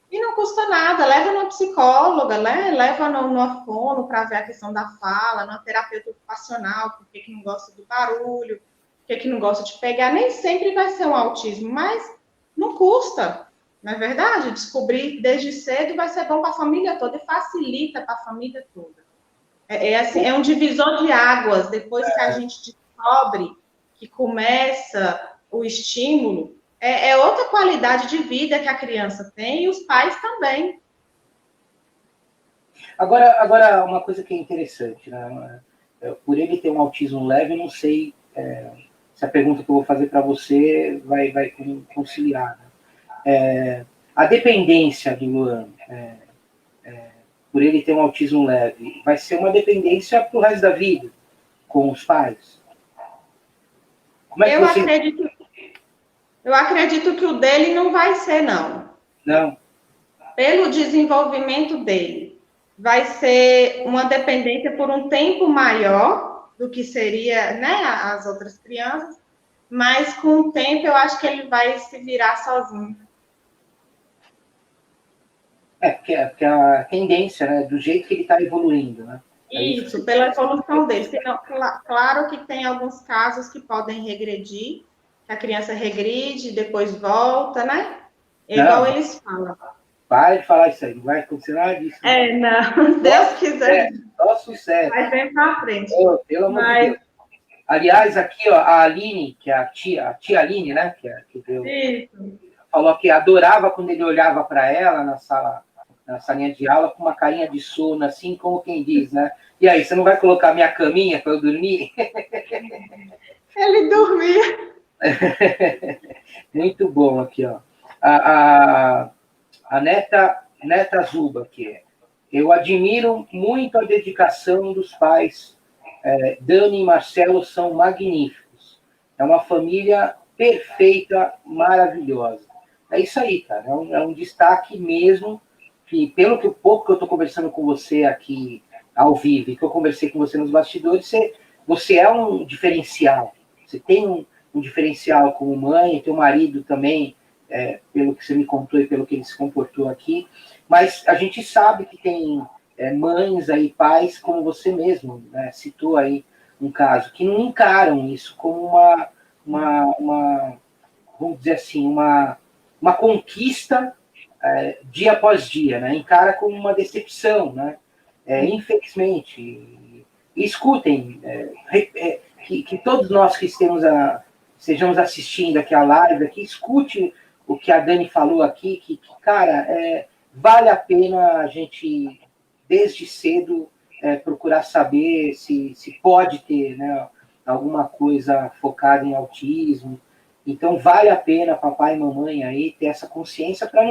E não custa nada, leva numa psicóloga, né? Leva numa fono para ver a questão da fala, numa terapeuta ocupacional, porque que não gosta do barulho, porque que não gosta de pegar. Nem sempre vai ser um autismo, mas não custa, não é verdade? Descobrir desde cedo vai ser bom para a família toda e facilita para a família toda. Assim, é um divisor de águas, depois que a gente descobre que começa o estímulo, outra qualidade de vida que a criança tem e os pais também. Agora uma coisa que é interessante, né? Por ele ter um autismo leve, eu não sei se a pergunta que eu vou fazer para você vai conciliar. Né? A dependência do Luan, por ele ter um autismo leve, vai ser uma dependência para o resto da vida, com os pais? Como é que eu acredito que o dele não vai ser, não. Não? Pelo desenvolvimento dele. Vai ser uma dependência por um tempo maior do que seria, né, as outras crianças, mas com o tempo eu acho que ele vai se virar sozinho. Porque a tendência, né, do jeito que ele está evoluindo, né? Isso, pela evolução dele. Senão, claro que tem alguns casos que podem regredir, que a criança regride, depois volta, né? Igual eles falam. Para de falar isso aí, não vai acontecer nada disso. Não. Deus quiser. Só sucesso. Vai sempre pra frente. Pelo amor de Deus. Aliás, aqui, ó, a Aline, que é a tia Aline, né? Que deu, falou que adorava quando ele olhava para ela na salinha de aula com uma carinha de sono, assim como quem diz, né? E aí, você não vai colocar minha caminha para eu dormir? Ele dormia. Muito bom aqui, ó. A Neta Zuba, que é. Eu admiro muito a dedicação dos pais. Dani e Marcelo são magníficos. É uma família perfeita, maravilhosa. É isso aí, cara. É um destaque mesmo, que pelo que pouco que eu estou conversando com você aqui ao vivo, e que eu conversei com você nos bastidores, você é um diferencial. Você tem um diferencial como mãe, teu marido também, pelo que você me contou e pelo que ele se comportou aqui, mas a gente sabe que tem mães aí, pais como você mesmo, né, citou aí um caso, que não encaram isso como uma vamos dizer assim, uma conquista dia após dia, né, encara como uma decepção, né, infelizmente. E escutem, que todos nós que estejamos assistindo aqui a live, aqui, escute o que a Dani falou aqui, que cara, vale a pena a gente, desde cedo, procurar saber se pode ter, né, alguma coisa focada em autismo. Então, vale a pena, papai e mamãe, aí, ter essa consciência para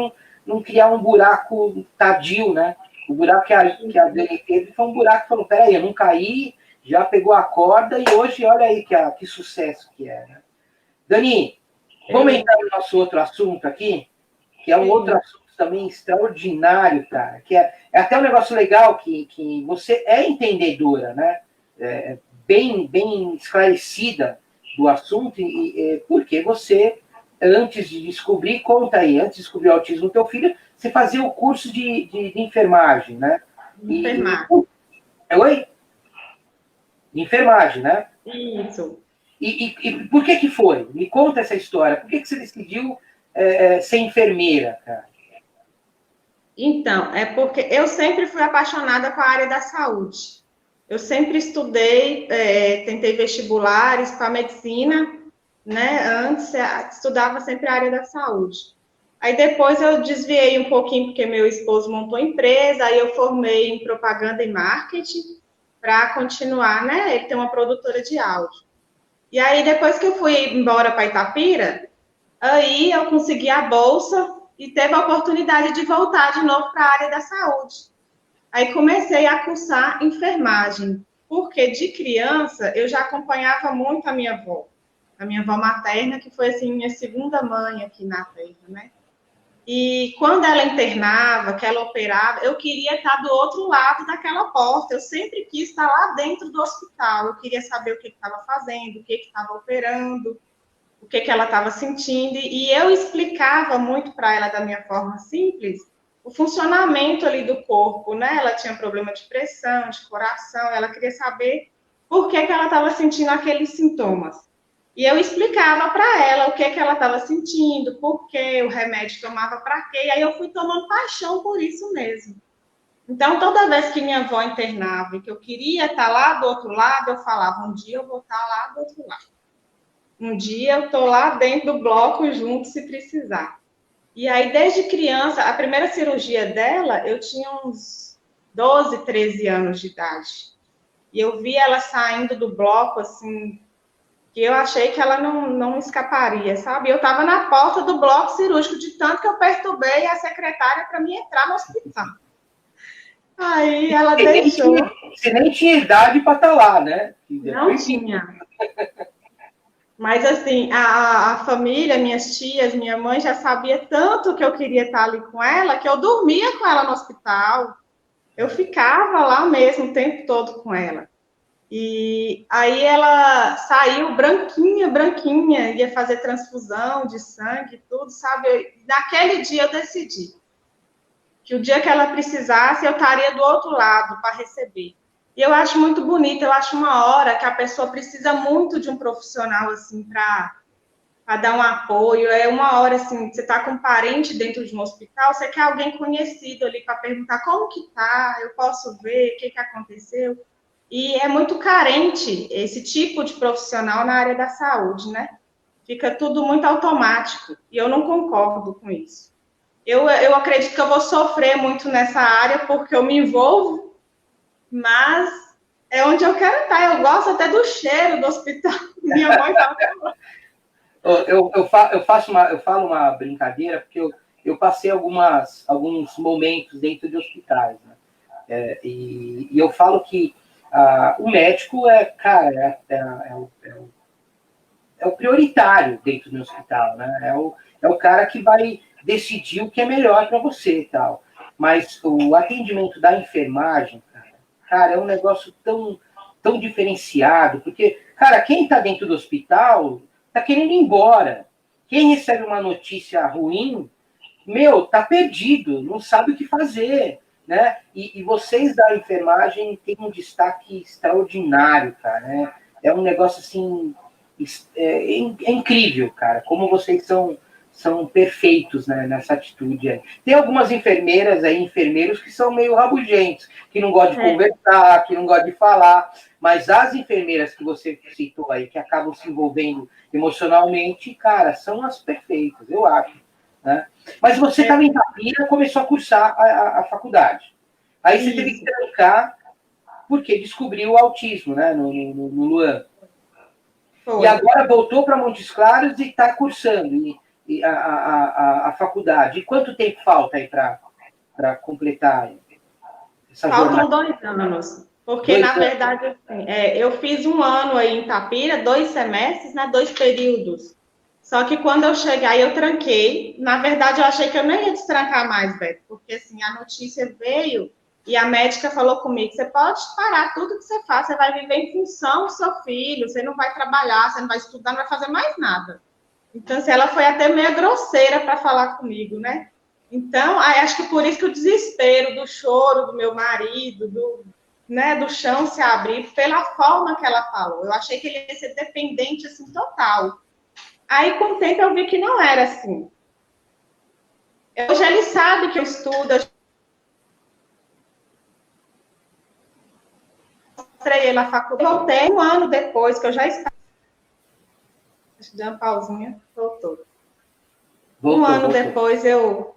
não criar um buraco tardio, né? O buraco que a Dani teve foi um buraco que falou, peraí, eu não caí, já pegou a corda, e hoje, olha aí que sucesso que é, né? Dani, vamos entrar no nosso outro assunto aqui, que é um outro assunto também extraordinário, cara, que é até um negócio legal que você é entendedora, né? Bem esclarecida do assunto, porque você, antes de descobrir, conta aí, antes de descobrir o autismo do teu filho, você fazia o curso de enfermagem, né? Enfermagem. Oi? De enfermagem, né? Isso. E por que foi? Me conta essa história. Por que você decidiu ser enfermeira, cara? Então, é porque eu sempre fui apaixonada com a área da saúde. Eu sempre estudei, tentei vestibulares para medicina, né? Antes, estudava sempre a área da saúde. Aí depois eu desviei um pouquinho, porque meu esposo montou empresa, aí eu formei em propaganda e marketing para continuar, né? Ele tem uma produtora de áudio. E aí, depois que eu fui embora para Itapira, aí eu consegui a bolsa e teve a oportunidade de voltar de novo para a área da saúde. Aí comecei a cursar enfermagem, porque de criança eu já acompanhava muito a minha avó materna, que foi assim minha segunda mãe aqui na Terra, né? E quando ela internava, que ela operava, eu queria estar do outro lado daquela porta. Eu sempre quis estar lá dentro do hospital. Eu queria saber o que estava fazendo, o que estava operando, o que ela estava sentindo. E eu explicava muito para ela, da minha forma simples, o funcionamento ali do corpo, né? Ela tinha problema de pressão, de coração. Ela queria saber por que ela estava sentindo aqueles sintomas. E eu explicava para ela o que ela estava sentindo, por que o remédio tomava para quê, e aí eu fui tomando paixão por isso mesmo. Então, toda vez que minha avó internava e que eu queria estar lá do outro lado, eu falava, um dia eu vou estar lá do outro lado. Um dia eu estou lá dentro do bloco junto, se precisar. E aí, desde criança, a primeira cirurgia dela, eu tinha uns 12, 13 anos de idade. E eu vi ela saindo do bloco, assim, que eu achei que ela não escaparia, sabe? Eu estava na porta do bloco cirúrgico, de tanto que eu perturbei a secretária para me entrar no hospital. Aí ela deixou. Você nem tinha idade para estar lá, né? Não tinha. Mas, assim, a família, minhas tias, minha mãe já sabia tanto que eu queria estar ali com ela, que eu dormia com ela no hospital. Eu ficava lá mesmo o tempo todo com ela. E aí ela saiu branquinha, branquinha, ia fazer transfusão de sangue, tudo, sabe? Naquele dia eu decidi que o dia que ela precisasse, eu estaria do outro lado para receber. E eu acho muito bonito, eu acho uma hora que a pessoa precisa muito de um profissional, assim, para dar um apoio. É uma hora, assim, você está com um parente dentro de um hospital, você quer alguém conhecido ali para perguntar como que tá, eu posso ver, o que aconteceu. E é muito carente esse tipo de profissional na área da saúde, né? Fica tudo muito automático, e eu não concordo com isso. Eu acredito que eu vou sofrer muito nessa área, porque eu me envolvo, mas é onde eu quero estar. Eu gosto até do cheiro do hospital. Minha mãe fala. Eu falo uma brincadeira, porque eu passei alguns momentos dentro de hospitais, né? E eu falo que o médico cara, é o prioritário dentro do hospital, né? É o cara que vai decidir o que é melhor para você e tal. Mas o atendimento da enfermagem, cara, é um negócio tão diferenciado, porque, cara, quem está dentro do hospital está querendo ir embora. Quem recebe uma notícia ruim, tá perdido, não sabe o que fazer, né? E vocês da enfermagem têm um destaque extraordinário, cara, né? É um negócio, assim, é incrível, cara, como vocês são perfeitos, né, nessa atitude aí. Tem algumas enfermeiras aí, enfermeiros que são meio rabugentos, que não gostam de conversar, que não gostam de falar, mas as enfermeiras que você citou aí, que acabam se envolvendo emocionalmente, cara, são as perfeitas, eu acho, né? Mas você estava em Itapira, começou a cursar a faculdade. Aí você teve que trancar, porque descobriu o autismo, né, no Luan. Foi. E agora voltou para Montes Claros e está cursando a faculdade. E quanto tempo falta aí para completar essa jornada? Faltam 2 anos. Porque, na verdade, assim, eu fiz 1 ano aí em Itapira, 2 semestres, né, 2 períodos. Só que quando eu cheguei, eu tranquei. Na verdade, eu achei que eu nem ia destrancar mais, Beto, porque assim, a notícia veio e a médica falou comigo: você pode parar tudo que você faz, você vai viver em função do seu filho, você não vai trabalhar, você não vai estudar, não vai fazer mais nada. Então, assim, ela foi até meio grosseira para falar comigo, né? Então, acho que por isso que o desespero, do choro do meu marido, do chão se abrir, pela forma que ela falou. Eu achei que ele ia ser dependente, assim, total. Aí, com o tempo, eu vi que não era assim. Hoje ele sabe que eu estudo, eu mostrei ele na faculdade. Voltei 1 ano depois, que eu já estava... Deixa eu dar uma pausinha. Voltou. 1 ano depois, eu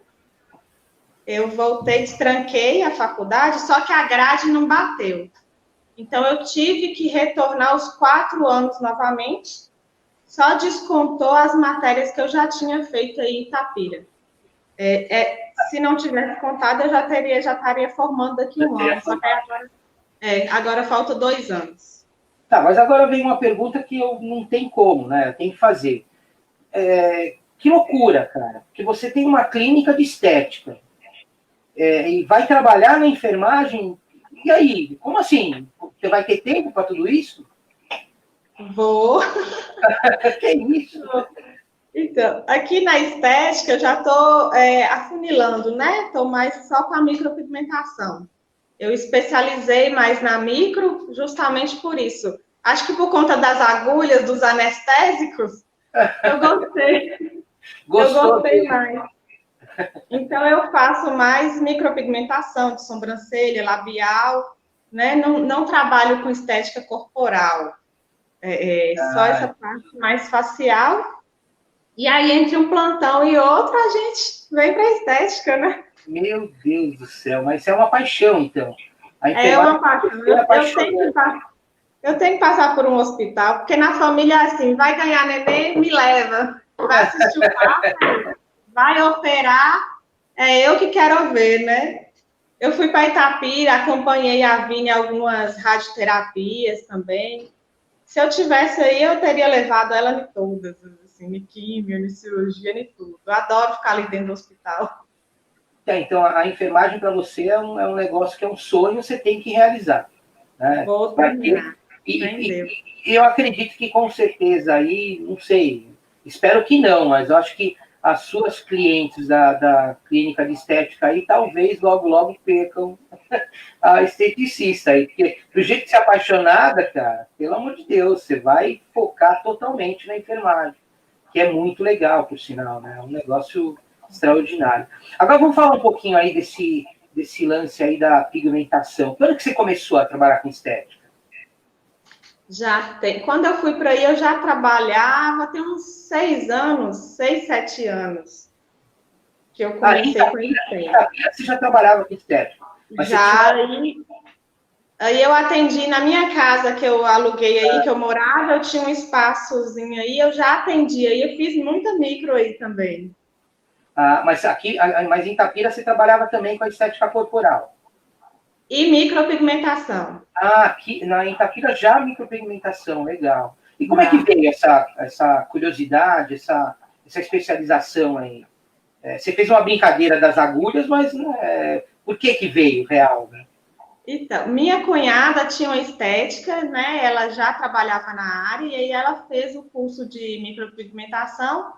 voltei, destranquei a faculdade, só que a grade não bateu. Então, eu tive que retornar os 4 anos novamente. Só descontou as matérias que eu já tinha feito aí em Itapira. Se não tivesse contado, eu já estaria formando daqui 1 ano. Só que agora falta 2 anos. Tá, mas agora vem uma pergunta que eu não tenho como, né? Eu tenho que fazer. Que loucura, cara. Porque você tem uma clínica de estética e vai trabalhar na enfermagem. E aí? Como assim? Você vai ter tempo para tudo isso? Vou. Que isso? Então, aqui na estética eu já estou afunilando, né? Estou mais só com a micropigmentação. Eu especializei mais na micro justamente por isso. Acho que por conta das agulhas, dos anestésicos, eu gostei. Eu gostei mais. Então, eu faço mais micropigmentação de sobrancelha, labial, né? Não trabalho com estética corporal. Só essa parte mais facial. E aí, entre um plantão e outro, a gente vem para a estética, né? Meu Deus do céu, mas isso é uma paixão, então. É uma paixão. Eu tenho que passar por um hospital, porque na família é assim, vai ganhar neném, me leva. Vai assistir o parto, vai operar, é eu que quero ver, né? Eu fui para Itapira, acompanhei a Vini em algumas radioterapias também. Se eu tivesse aí, eu teria levado ela em todas, assim, em químio, em cirurgia, em tudo. Eu adoro ficar ali dentro do hospital. Então, a enfermagem para você é um negócio que é um sonho, você tem que realizar. Né? Vou Vai ter, terminar, sem e, Deus. e eu acredito que com certeza aí, não sei, espero que não, mas eu acho que as suas clientes da clínica de estética aí talvez logo, logo percam a esteticista aí, porque do jeito que você é apaixonada, cara, pelo amor de Deus, você vai focar totalmente na enfermagem, que é muito legal, por sinal, né? É um negócio extraordinário. Agora vamos falar um pouquinho aí desse lance aí da pigmentação. Quando que você começou a trabalhar com estética? Já tem. Quando eu fui para aí, eu já trabalhava, tem uns 6 anos, 6, 7 anos, que eu Ah, comecei com estética. Você já trabalhava com estética, mas você tinha... Já aí eu atendi na minha casa que eu aluguei aí, que eu morava, eu tinha um espaçozinho aí, eu já atendi aí, eu fiz muita micro aí também. Mas em Itapira você trabalhava também com a estética corporal. E micropigmentação. Aqui em Itapira já a micropigmentação, legal. E como é que Já. veio essa curiosidade, essa especialização aí? Você fez uma brincadeira das agulhas, mas por que veio real? Né? Então, minha cunhada tinha uma estética, né? Ela já trabalhava na área e aí ela fez o curso de micropigmentação.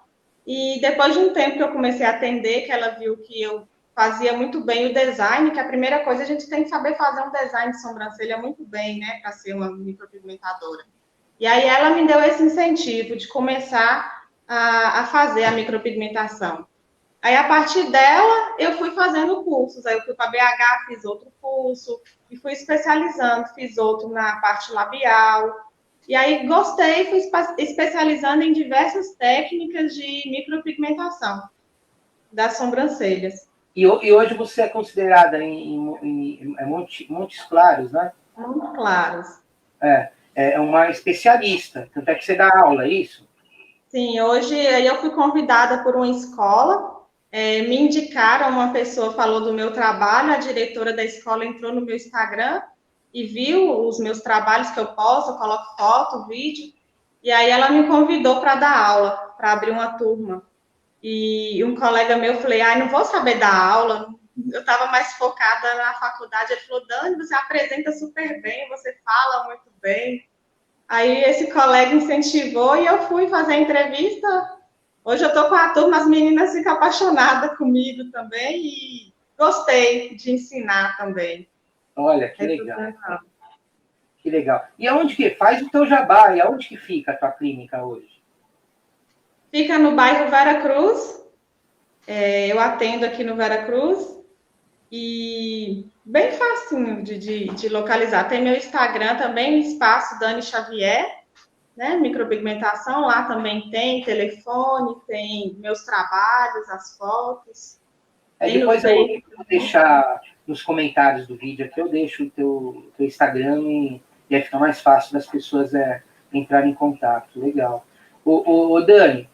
E depois de um tempo que eu comecei a atender, que ela viu que eu fazia muito bem o design, que a primeira coisa a gente tem que saber fazer um design de sobrancelha muito bem, né, para ser uma micropigmentadora. E aí ela me deu esse incentivo de começar a fazer a micropigmentação. Aí, a partir dela, eu fui fazendo cursos. Aí, eu fui para BH, fiz outro curso, e fui especializando. Fiz outro na parte labial. E aí, gostei, fui especializando em diversas técnicas de micropigmentação das sobrancelhas. E hoje você é considerada em Montes Claros, né? Muito claros. É uma especialista, tanto é que você dá aula, é isso? Sim, hoje aí eu fui convidada por uma escola, me indicaram, uma pessoa falou do meu trabalho, a diretora da escola entrou no meu Instagram e viu os meus trabalhos que eu posto, eu coloco foto, vídeo, e aí ela me convidou para dar aula, para abrir uma turma. E um colega meu, falei, não vou saber dar aula, eu estava mais focada na faculdade. Ele falou, Dani, você apresenta super bem, você fala muito bem. Aí esse colega incentivou e eu fui fazer a entrevista. Hoje eu estou com a turma, as meninas ficam apaixonadas comigo também e gostei de ensinar também. Olha, que legal. Que legal. E aonde que faz o teu jabá? E aonde que fica a tua clínica hoje? Fica no bairro Vera Cruz. Eu atendo aqui no Vera Cruz e bem facinho de localizar. Tem meu Instagram também, Espaço Dani Xavier, né? Micropigmentação, lá também tem telefone, tem meus trabalhos, as fotos. Tem no Depois eu Face. vou deixar nos comentários do vídeo aqui, eu deixo o teu Instagram e aí fica mais fácil das pessoas entrarem em contato. Legal. Ô Dani,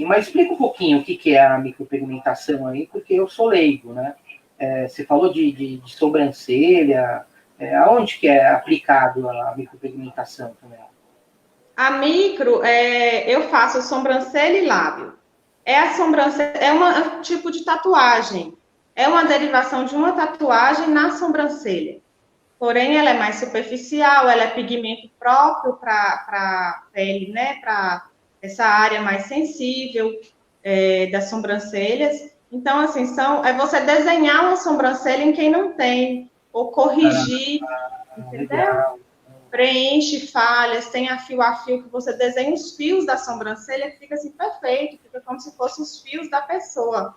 mas explica um pouquinho o que é a micropigmentação aí, porque eu sou leigo, né? Você falou de sobrancelha, aonde que é aplicado a micropigmentação também? A micro, eu faço sobrancelha e lábio. A sobrancelha é um tipo de tatuagem. É uma derivação de uma tatuagem na sobrancelha. Porém, ela é mais superficial, ela é pigmento próprio para a pele, né? Para essa área mais sensível das sobrancelhas. Então, assim, é você desenhar uma sobrancelha em quem não tem, ou corrigir, entendeu? Legal. Preenche falhas, tem a fio que você desenha os fios da sobrancelha, que fica assim perfeito, fica como se fossem os fios da pessoa.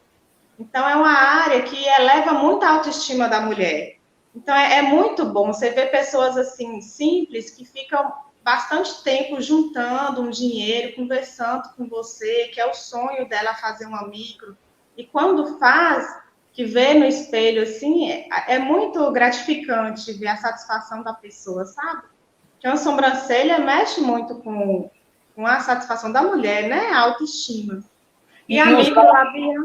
Então, é uma área que eleva muito a autoestima da mulher. Então, é muito bom você ver pessoas assim, simples, que ficam bastante tempo juntando um dinheiro, conversando com você, que é o sonho dela fazer uma micro. E quando faz, que vê no espelho, assim, é muito gratificante ver a satisfação da pessoa, sabe? Porque a sobrancelha mexe muito com a satisfação da mulher, né? A autoestima. E a microlabial...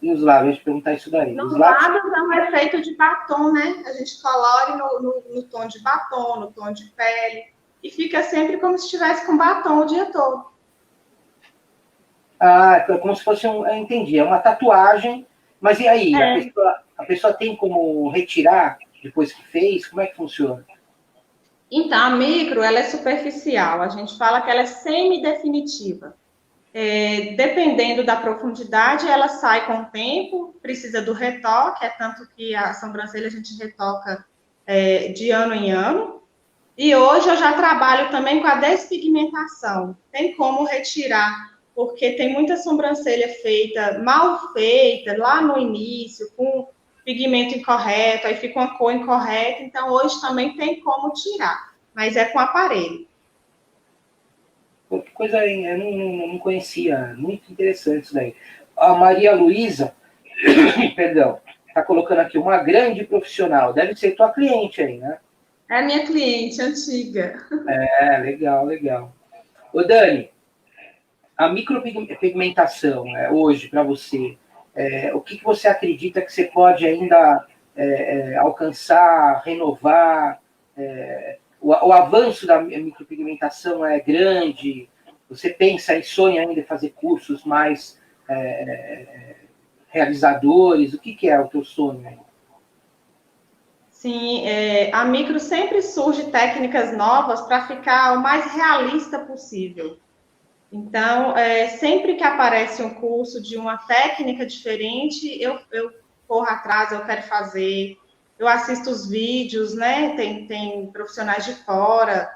E os lábios, eu ia te perguntar isso daí. Nos lábios é um efeito de batom, né? A gente colore no tom de batom, no tom de pele, e fica sempre como se estivesse com batom o dia todo. Ah, é como se fosse um... Eu entendi, é uma tatuagem, mas e aí? A pessoa tem como retirar depois que fez? Como é que funciona? Então, a micro, ela é superficial. A gente fala que ela é semi-definitiva. Dependendo da profundidade, ela sai com o tempo, precisa do retoque, é tanto que a sobrancelha a gente retoca de ano em ano. E hoje eu já trabalho também com a despigmentação. Tem como retirar, porque tem muita sobrancelha feita, mal feita, lá no início, com pigmento incorreto, aí fica uma cor incorreta. Então, hoje também tem como tirar, mas é com aparelho. Pô, que coisa aí, eu não conhecia. Muito interessante isso daí. A Maria Luísa, perdão, está colocando aqui uma grande profissional. Deve ser tua cliente aí, né? É minha cliente antiga. Legal, legal. Ô, Dani, a micropigmentação hoje, para você, o que você acredita que você pode ainda alcançar, renovar? O avanço da micropigmentação é grande? Você pensa e sonha ainda em fazer cursos mais realizadores? O que é o teu sonho aí? Sim, a micro sempre surge técnicas novas para ficar o mais realista possível. Então, sempre que aparece um curso de uma técnica diferente, eu corro atrás, eu quero fazer. Eu assisto os vídeos, né? Tem profissionais de fora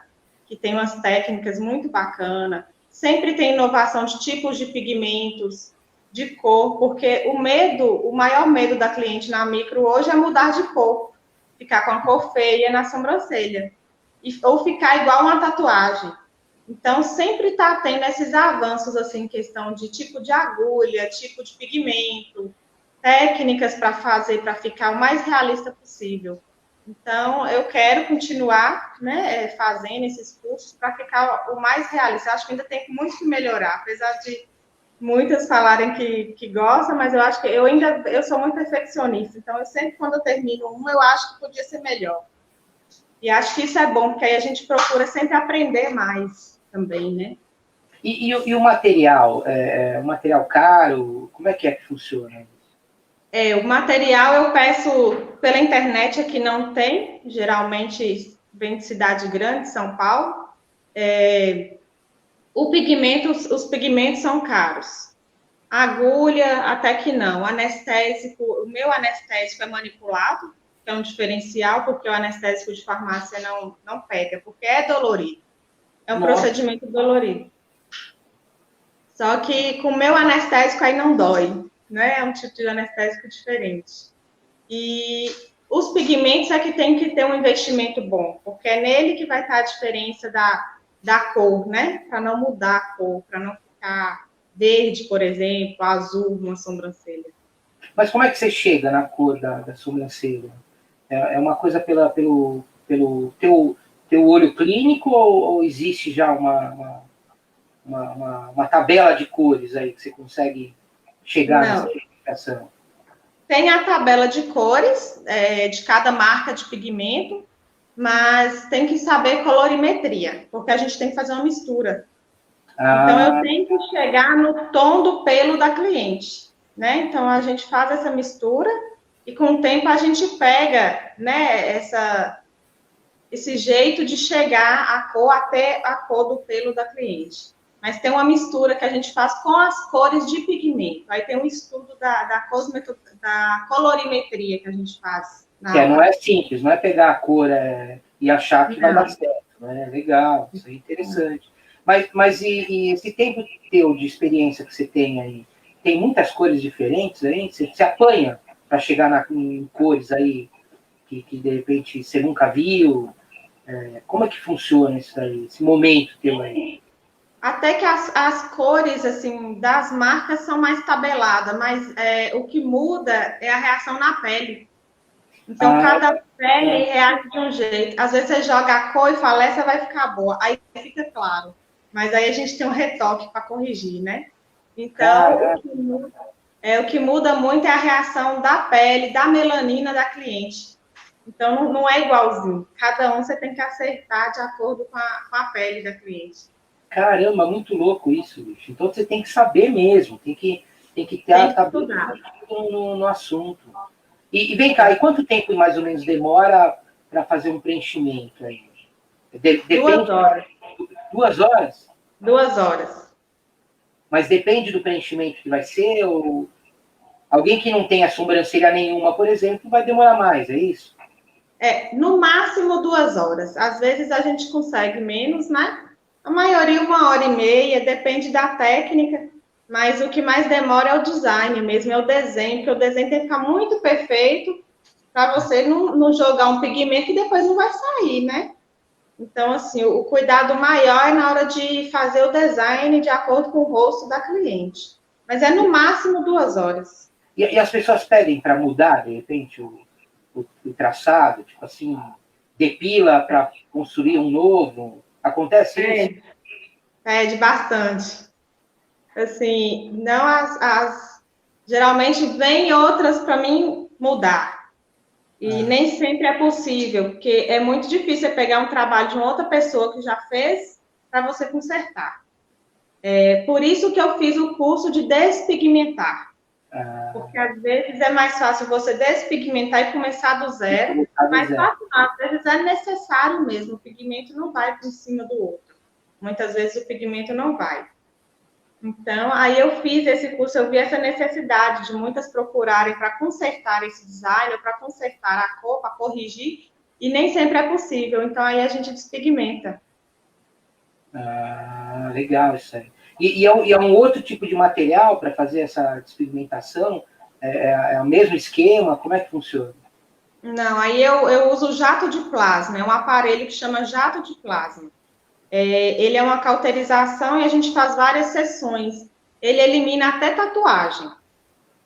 que tem umas técnicas muito bacanas. Sempre tem inovação de tipos de pigmentos, de cor, porque o maior medo da cliente na micro hoje é mudar de cor, ficar com a cor feia na sobrancelha, ou ficar igual uma tatuagem. Então, sempre está tendo esses avanços, assim, em questão de tipo de agulha, tipo de pigmento, técnicas para fazer, para ficar o mais realista possível. Então, eu quero continuar, né, fazendo esses cursos para ficar o mais realista. Acho que ainda tem muito que melhorar, apesar de muitas falarem que gostam, mas eu acho que eu sou muito perfeccionista. Então, eu sempre, quando eu termino uma, eu acho que podia ser melhor. E acho que isso é bom, porque aí a gente procura sempre aprender mais também, né? E o material? O material caro? Como é que funciona? O material eu peço pela internet, aqui não tem, geralmente vem de cidade grande, São Paulo. Os pigmentos são caros. Agulha, até que não. Anestésico, o meu anestésico é manipulado, que é um diferencial, porque o anestésico de farmácia não pega, porque é dolorido. É um procedimento dolorido. Só que com o meu anestésico aí não dói, né? É um tipo de anestésico diferente. E os pigmentos é que tem que ter um investimento bom, porque é nele que vai estar a diferença da cor, né? Para não mudar a cor, para não ficar verde, por exemplo, azul, uma sobrancelha. Mas como é que você chega na cor da sobrancelha? É uma coisa pelo teu olho clínico ou existe já uma tabela de cores aí que você consegue chegar nessa identificação? Tem a tabela de cores de cada marca de pigmento, mas tem que saber colorimetria, porque a gente tem que fazer uma mistura. Então, eu tenho que chegar no tom do pelo da cliente, né? Então, a gente faz essa mistura e, com o tempo, a gente pega, né, esse jeito de chegar à cor até a cor do pelo da cliente. Mas tem uma mistura que a gente faz com as cores de pigmento. Aí tem um estudo da colorimetria que a gente faz. Não é simples, não é pegar a cor e achar que vai dar certo. Né? Legal, isso é interessante. Mas e esse tempo teu de experiência que você tem aí, tem muitas cores diferentes aí? Você apanha para chegar em cores aí que de repente você nunca viu? Como é que funciona isso aí, esse momento teu aí? Até que as cores, assim, das marcas são mais tabeladas, mas o que muda é a reação na pele. Então, cada pele reage de um jeito. Às vezes você joga a cor e fala, essa vai ficar boa. Aí fica claro. Mas aí a gente tem um retoque para corrigir, né? Então, o que muda muito é a reação da pele, da melanina da cliente. Então, não é igualzinho. Cada um você tem que acertar de acordo com a pele da cliente. Caramba, muito louco isso, bicho. Então você tem que saber mesmo, tem que ter Tem que estudar. no assunto. E vem cá, e quanto tempo mais ou menos demora para fazer um preenchimento aí? Depende, 2 horas. 2 horas? 2 horas. Mas depende do preenchimento que vai ser, ou alguém que não tenha sobrancelha nenhuma, por exemplo, vai demorar mais, é isso? No máximo 2 horas. Às vezes a gente consegue menos, né? A maioria 1 hora e meia, depende da técnica, mas o que mais demora é o design mesmo, é o desenho, porque o desenho tem que ficar muito perfeito para você não jogar um pigmento e depois não vai sair, né? Então, assim, o cuidado maior é na hora de fazer o design de acordo com o rosto da cliente. Mas é no máximo 2 horas. E as pessoas pedem para mudar, de repente, o traçado, tipo assim, depila para construir um novo? Acontece isso? Pede bastante. Assim, não geralmente vem outras para mim mudar. E nem sempre é possível, porque é muito difícil você pegar um trabalho de uma outra pessoa que já fez para você consertar. Por isso que eu fiz o curso de despigmentar. Porque às vezes é mais fácil você despigmentar e começar do zero, mas às vezes é necessário mesmo. O pigmento não vai por cima do outro. Muitas vezes o pigmento não vai. Então, aí eu fiz esse curso, eu vi essa necessidade de muitas procurarem para consertar esse design, ou para consertar a cor, para corrigir, e nem sempre é possível. Então, aí a gente despigmenta. Legal isso aí. E é um outro tipo de material para fazer essa despigmentação? É o mesmo esquema? Como é que funciona? Não, aí eu uso jato de plasma, é um aparelho que chama jato de plasma. Ele é uma cauterização e a gente faz várias sessões. Ele elimina até tatuagem.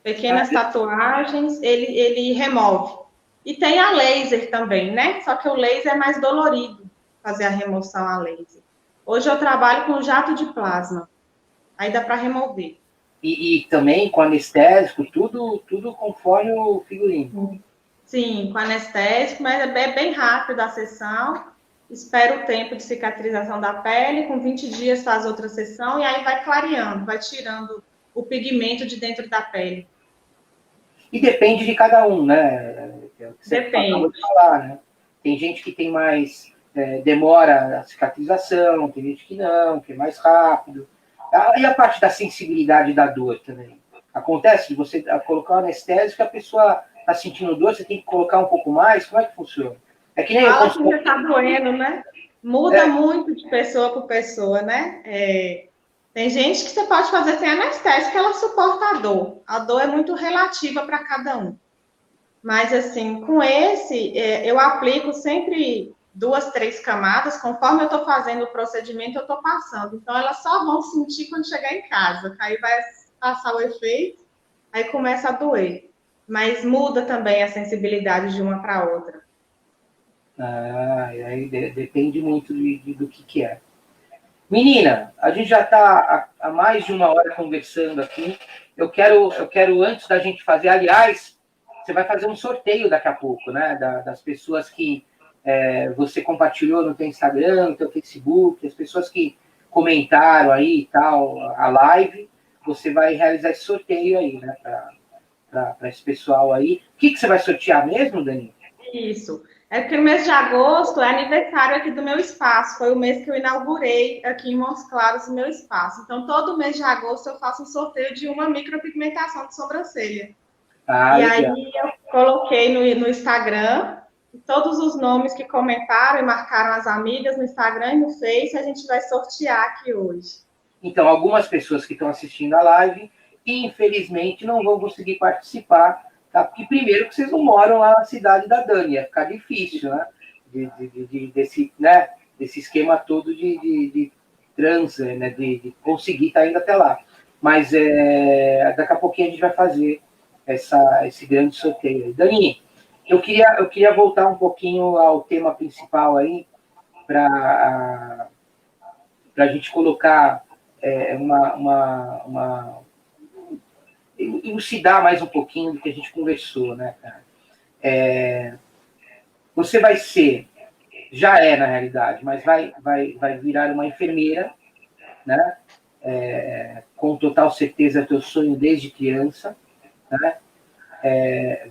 Pequenas tatuagens, ele remove. E tem a laser também, né? Só que o laser é mais dolorido fazer a remoção a laser. Hoje eu trabalho com jato de plasma. Aí dá para remover. E também com anestésico, tudo conforme o figurino. Sim, com anestésico, mas é bem rápido a sessão. Espera o tempo de cicatrização da pele, com 20 dias faz outra sessão e aí vai clareando, vai tirando o pigmento de dentro da pele. E depende de cada um, né? É o que você acabou de falar, né? Tem gente que tem mais, demora a cicatrização, tem gente que não, que é mais rápido. E a parte da sensibilidade da dor também? Acontece de você colocar um anestésico e a pessoa está sentindo dor, você tem que colocar um pouco mais? Como é que funciona? É que nem Fala que já está doendo, né? Muda muito de pessoa para pessoa, né? Tem gente que você pode fazer sem anestésico, ela suporta a dor. A dor é muito relativa para cada um. Mas, assim, com esse, eu aplico sempre 2, 3 camadas, conforme eu estou fazendo o procedimento, eu estou passando. Então, elas só vão sentir quando chegar em casa. Aí vai passar o efeito, aí começa a doer. Mas muda também a sensibilidade de uma para outra. Aí depende muito do que é. Menina, a gente já está há mais de 1 hora conversando aqui. Eu quero, antes da gente fazer, aliás, você vai fazer um sorteio daqui a pouco, né? Das pessoas que você compartilhou no teu Instagram, no teu Facebook, as pessoas que comentaram aí e tal, a live, você vai realizar esse sorteio aí, né? Para esse pessoal aí. O que você vai sortear mesmo, Dani? Isso. É porque o mês de agosto é aniversário aqui do meu espaço. Foi o mês que eu inaugurei aqui em Montes Claros o meu espaço. Então, todo mês de agosto eu faço um sorteio de uma micropigmentação de sobrancelha. E aí eu coloquei no Instagram todos os nomes que comentaram e marcaram as amigas no Instagram e no Face, a gente vai sortear aqui hoje. Então, algumas pessoas que estão assistindo a live, infelizmente, não vão conseguir participar, tá? Porque, primeiro, que vocês não moram lá na cidade da Dani, ia ficar difícil, né? Desse esquema todo de transa, né? De conseguir estar indo até lá. Mas daqui a pouquinho a gente vai fazer esse grande sorteio. Dani, eu queria voltar um pouquinho ao tema principal aí, para a gente colocar elucidar mais um pouquinho do que a gente conversou, né, cara? Você vai ser, já é na realidade, mas vai virar uma enfermeira, né? Com total certeza, é teu sonho desde criança, né?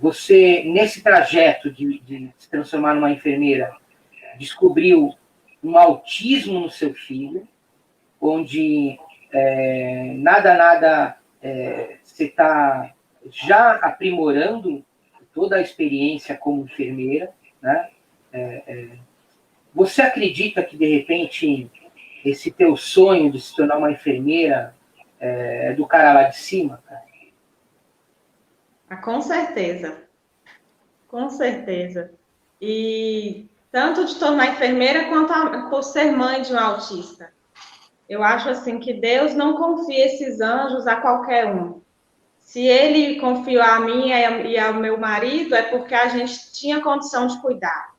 Você, nesse trajeto de se transformar numa enfermeira, descobriu um autismo no seu filho, onde nada você está já aprimorando toda a experiência como enfermeira, né? Você acredita que, de repente, esse teu sonho de se tornar uma enfermeira é do cara lá de cima, cara? Com certeza, com certeza. E tanto de tornar enfermeira quanto por ser mãe de um autista. Eu acho assim que Deus não confia esses anjos a qualquer um. Se ele confiou a mim e ao meu marido, é porque a gente tinha condição de cuidar.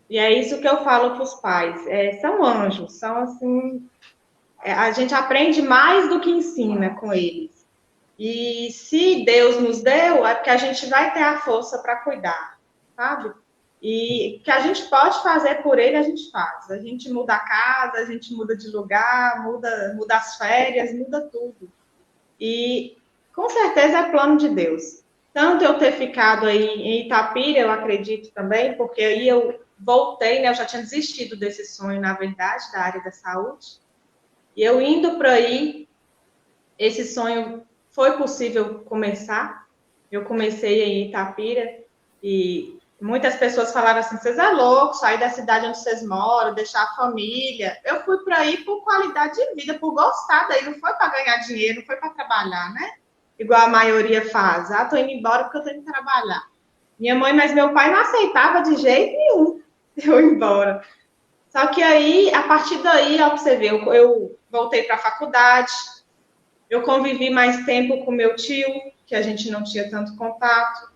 E é isso que eu falo para os pais. São anjos, são assim... a gente aprende mais do que ensina com eles. E se Deus nos deu, é porque a gente vai ter a força para cuidar, sabe? E o que a gente pode fazer por ele, a gente faz. A gente muda a casa, a gente muda de lugar, muda as férias, muda tudo. E com certeza é plano de Deus. Tanto eu ter ficado aí em Itapira, eu acredito também, porque aí eu voltei, né? Eu já tinha desistido desse sonho, na verdade, da área da saúde. E eu indo para aí, esse sonho foi possível começar. Eu comecei em Itapira e muitas pessoas falaram assim: vocês é louco, sair da cidade onde vocês moram, deixar a família. Eu fui para aí por qualidade de vida, por gostar daí, não foi para ganhar dinheiro, não foi para trabalhar, né? Igual a maioria faz. Ah, tô indo embora porque eu tenho que trabalhar. Minha mãe, mas meu pai não aceitava de jeito nenhum eu ir embora. Só que aí, a partir daí, ó, pra você ver, eu voltei para a faculdade, eu convivi mais tempo com meu tio, que a gente não tinha tanto contato.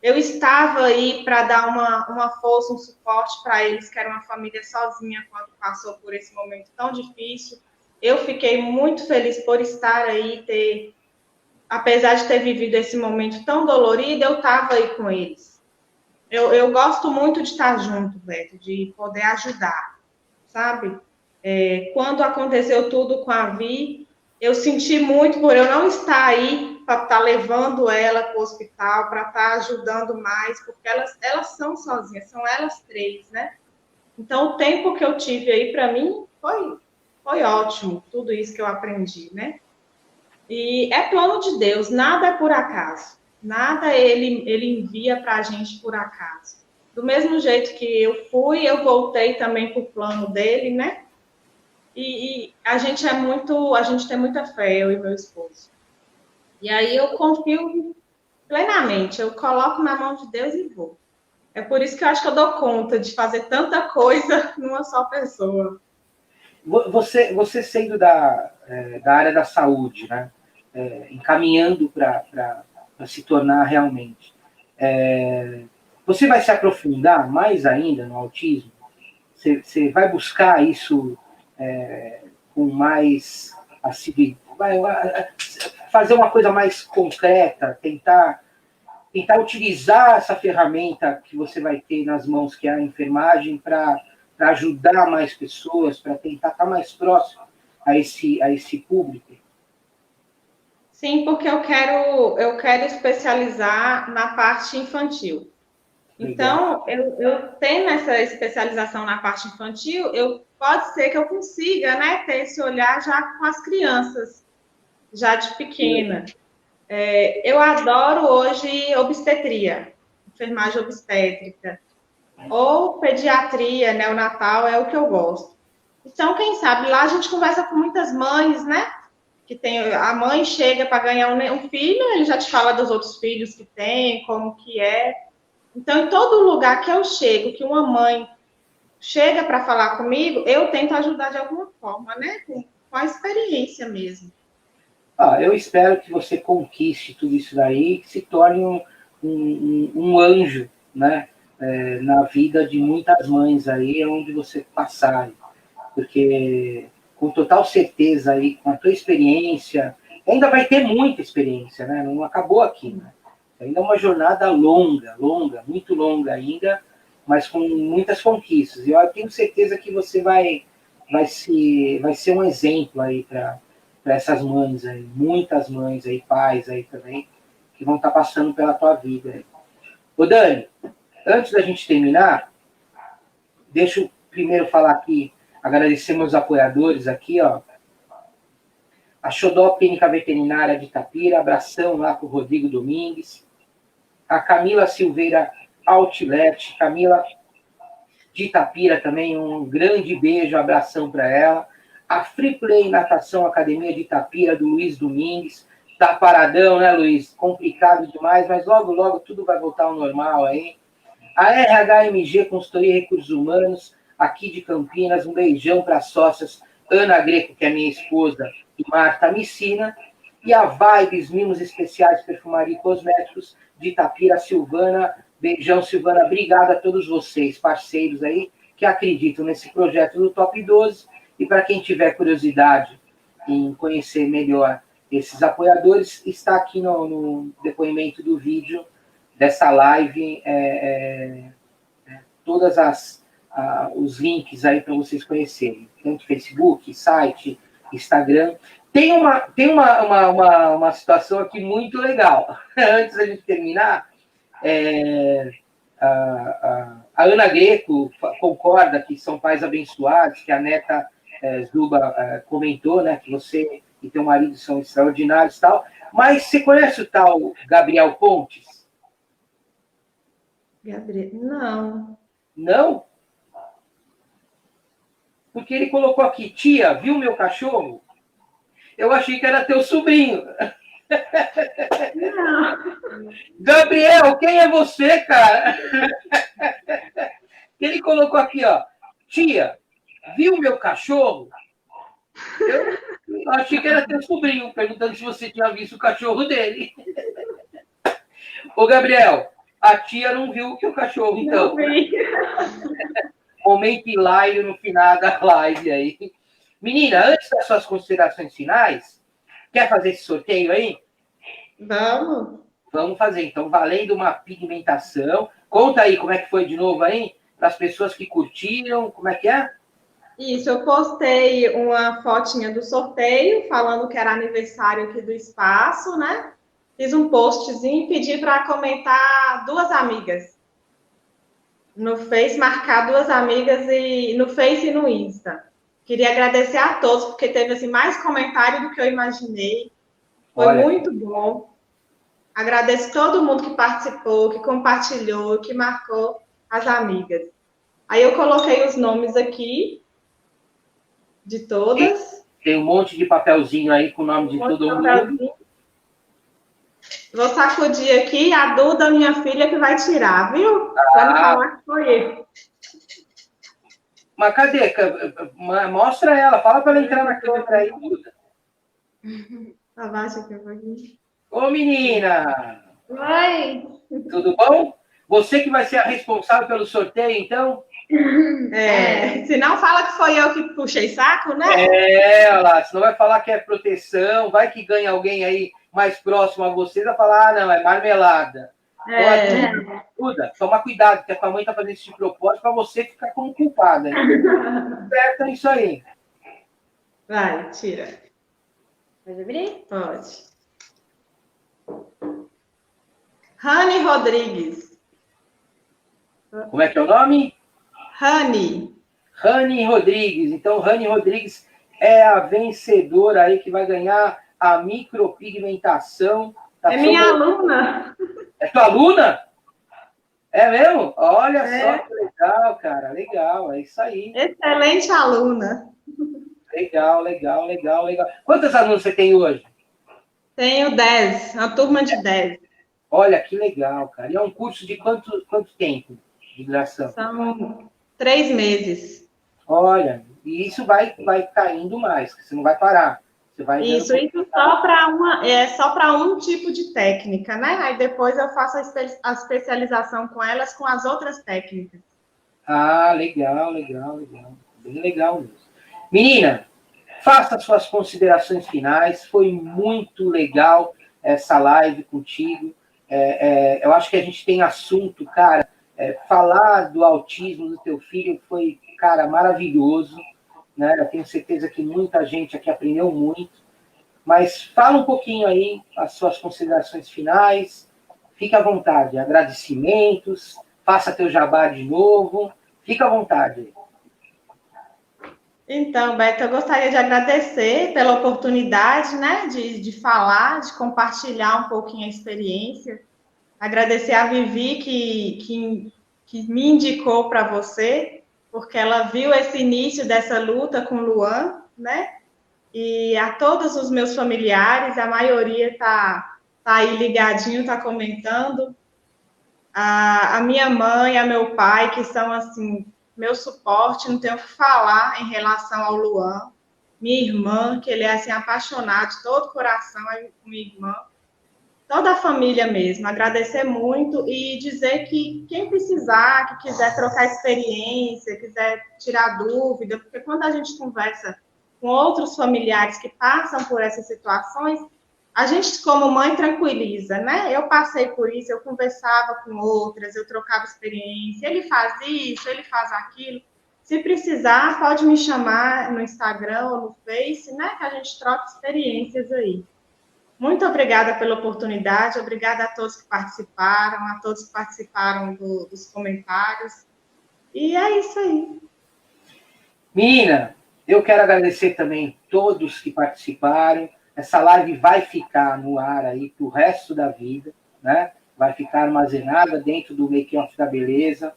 Eu estava aí para dar uma força, um suporte para eles, que era uma família sozinha quando passou por esse momento tão difícil. Eu fiquei muito feliz por estar aí, apesar de ter vivido esse momento tão dolorido, eu estava aí com eles. Eu gosto muito de estar junto, Beto, de poder ajudar, sabe? Quando aconteceu tudo com a Vi, eu senti muito por eu não estar aí para estar levando ela para o hospital, para estar ajudando mais, porque elas são sozinhas, são elas três, né? Então, o tempo que eu tive aí, para mim, foi ótimo, tudo isso que eu aprendi, né? E é plano de Deus, nada é por acaso. Nada ele envia para a gente por acaso. Do mesmo jeito que eu fui, eu voltei também para o plano dele, né? E a gente tem muita fé, eu e meu esposo. E aí eu confio plenamente, eu coloco na mão de Deus e vou. É por isso que eu acho que eu dou conta de fazer tanta coisa numa só pessoa. Você sendo da área da saúde, né? Encaminhando para se tornar realmente. Você vai se aprofundar mais ainda no autismo? Você vai buscar isso com mais fazer uma coisa mais concreta, tentar utilizar essa ferramenta que você vai ter nas mãos, que é a enfermagem, para ajudar mais pessoas, para tentar estar mais próximo a esse público? Sim, porque eu quero especializar na parte infantil. Então, eu tendo essa especialização na parte infantil, pode ser que eu consiga, né, ter esse olhar já com as crianças, já de pequena. Eu adoro hoje obstetria, enfermagem obstétrica, ou pediatria, neonatal, é o que eu gosto. Então, quem sabe, lá a gente conversa com muitas mães, né? A mãe chega para ganhar um filho, ele já te fala dos outros filhos que tem, como que é. Então, em todo lugar que eu chego, que uma mãe chega para falar comigo, eu tento ajudar de alguma forma, né? Com a experiência mesmo. Eu espero que você conquiste tudo isso daí, que se torne um anjo né, na vida de muitas mães aí, onde você passar. Porque, com total certeza aí, com a tua experiência, ainda vai ter muita experiência, né? Não acabou aqui, né? Ainda é uma jornada longa, longa, muito longa ainda, mas com muitas conquistas. E eu tenho certeza que você vai ser um exemplo aí para essas mães aí, muitas mães aí, pais aí também, que vão estar passando pela tua vida aí. Ô Dani, antes da gente terminar, deixa eu primeiro falar aqui, agradecer meus apoiadores aqui, ó. A Xodó Clínica Veterinária de Itapira, abração lá para o Rodrigo Domingues. A Camila Silveira Outlet, Camila de Itapira também, um grande beijo, abração para ela. A Free Play Natação Academia de Itapira, do Luiz Domingues. Tá paradão, né, Luiz? Complicado demais, mas logo, logo tudo vai voltar ao normal aí. A RHMG Consultoria e Recursos Humanos, aqui de Campinas, um beijão para as sócias Ana Greco, que é minha esposa, e Marta Messina. E a Vibes Mimos Especiais Perfumaria e Cosméticos de Itapira, Silvana. Beijão, Silvana. Obrigado a todos vocês, parceiros aí, que acreditam nesse projeto do Top 12. E para quem tiver curiosidade em conhecer melhor esses apoiadores, está aqui no depoimento do vídeo dessa live, todas os links aí para vocês conhecerem. Tanto Facebook, site, Instagram. Tem uma situação aqui muito legal. Antes da gente terminar, a Ana Greco concorda que são pais abençoados, que a neta Zuba comentou, né, que você e teu marido são extraordinários e tal. Mas você conhece o tal Gabriel Pontes? Gabriel, não. Não? Porque ele colocou aqui, tia, viu meu cachorro? Eu achei que era teu sobrinho. Não. Gabriel, quem é você, cara? Ele colocou aqui, ó, tia, viu meu cachorro? Eu achei que era teu sobrinho, perguntando se você tinha visto o cachorro dele. Ô, Gabriel, a tia não viu que o cachorro, então. Não vi. Momento hilário no final da live aí. Menina, antes das suas considerações finais, quer fazer esse sorteio aí? Vamos. Vamos fazer, então, valendo uma pigmentação. Conta aí como é que foi de novo aí, para as pessoas que curtiram, como é que é? Isso, eu postei uma fotinha do sorteio, falando que era aniversário aqui do espaço, né? Fiz um postzinho e pedi para comentar duas amigas. No Face, marcar duas amigas no Face e no Insta. Queria agradecer a todos, porque teve assim, mais comentário do que eu imaginei. Foi muito bom. Agradeço todo mundo que participou, que compartilhou, que marcou as amigas. Aí eu coloquei os nomes aqui de todas. Tem um monte de papelzinho aí com o nome de todo mundo. Vou sacudir aqui a Duda, minha filha, que vai tirar, viu? Para não falar que foi eu. Mas cadê? Mostra ela, fala para ela entrar na câmera aí, Duda. Abaixa aqui um pouquinho. Ô, menina! Oi! Tudo bom? Você que vai ser a responsável pelo sorteio, então? Se não fala que foi eu que puxei saco, né? Olha lá, senão vai falar que é proteção, vai que ganha alguém aí mais próximo a você, vai falar, não, é marmelada. Então, Duda, toma cuidado, que a tua mãe tá fazendo isso de propósito para você ficar como culpada. Certo, é isso aí. Vai, tira. Pode abrir? Pode. Rani Rodrigues. Como é que é o nome? Rani Rodrigues. Então, Rani Rodrigues é a vencedora aí que vai ganhar a micropigmentação. É minha aluna. É tua aluna? É mesmo? Olha só que legal, cara. Legal, é isso aí. Excelente aluna. Legal. Quantas alunas você tem hoje? Tenho 10, uma turma de 10. Olha, que legal, cara. E é um curso de quanto tempo de duração? São 3 meses. Olha, e isso vai caindo mais, você não vai parar. Você vai Isso só para um tipo de técnica, né? Aí depois eu faço a especialização com elas com as outras técnicas. Ah, legal, legal, legal. Bem legal mesmo. Menina, faça suas considerações finais. Foi muito legal essa live contigo. Eu acho que a gente tem assunto, cara. Falar do autismo do teu filho foi, cara, maravilhoso. Né? Eu tenho certeza que muita gente aqui aprendeu muito. Mas fala um pouquinho aí as suas considerações finais. Fique à vontade. Agradecimentos. Faça teu jabá de novo. Fica à vontade. Então, Beto, eu gostaria de agradecer pela oportunidade, né, de falar, de compartilhar um pouquinho a experiência. Agradecer a Vivi que me indicou para você, porque ela viu esse início dessa luta com o Luan, né? E a todos os meus familiares, a maioria tá aí ligadinho, tá comentando. A minha mãe, a meu pai, que são assim, meu suporte, não tenho o que falar em relação ao Luan. Minha irmã, que ele é assim apaixonado de todo o coração, minha irmã, toda a família mesmo. Agradecer muito e dizer que quem precisar, que quiser trocar experiência, quiser tirar dúvida, porque quando a gente conversa com outros familiares que passam por essas situações, a gente, como mãe, tranquiliza, né? Eu passei por isso, eu conversava com outras, eu trocava experiência. Ele faz isso, ele faz aquilo. Se precisar, pode me chamar no Instagram ou no Face, né? Que a gente troca experiências aí. Muito obrigada pela oportunidade, obrigada a todos que participaram, a todos que participaram dos comentários. E é isso aí. Menina, eu quero agradecer também todos que participaram. Essa live vai ficar no ar aí pro resto da vida, né? Vai ficar armazenada dentro do Make Off da Beleza.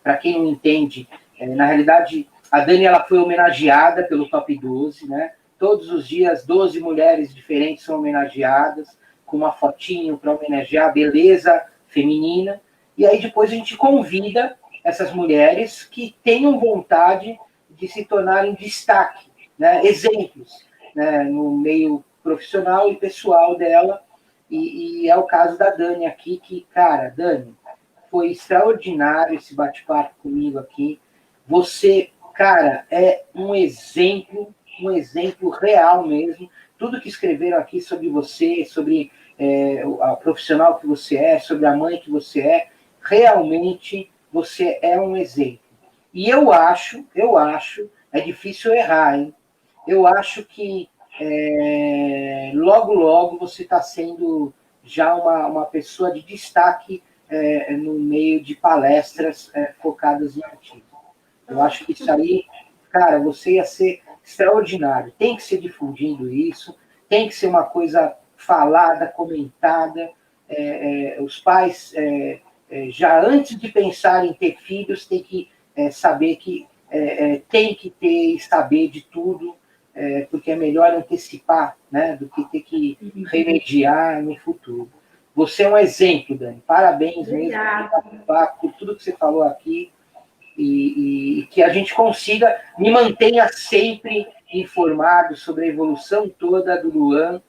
Para quem não entende, na realidade, a Dani ela foi homenageada pelo Top 12, né? Todos os dias, 12 mulheres diferentes são homenageadas, com uma fotinho para homenagear a beleza feminina. E aí depois a gente convida essas mulheres que tenham vontade de se tornarem destaque, né? Exemplos, né? No meio profissional e pessoal dela. E é o caso da Dani aqui, que, cara, Dani, foi extraordinário esse bate-papo comigo aqui. Você, cara, é um exemplo real mesmo. Tudo que escreveram aqui sobre você, sobre a profissional que você é, sobre a mãe que você é, realmente você é um exemplo. E eu acho, é difícil errar, hein? Eu acho que logo, logo você está sendo já uma pessoa de destaque no meio de palestras focadas em autismo. Eu acho que isso aí, cara, você ia ser extraordinário. Tem que ser difundindo isso, tem que ser uma coisa falada, comentada. Os pais, já antes de pensar em ter filhos, tem que saber que tem que ter e saber de tudo, porque é melhor antecipar, né, do que ter que remediar no futuro. Você é um exemplo, Dani. Parabéns mesmo por tudo que você falou aqui. E que a gente consiga, me mantenha sempre informado sobre a evolução toda do Luan.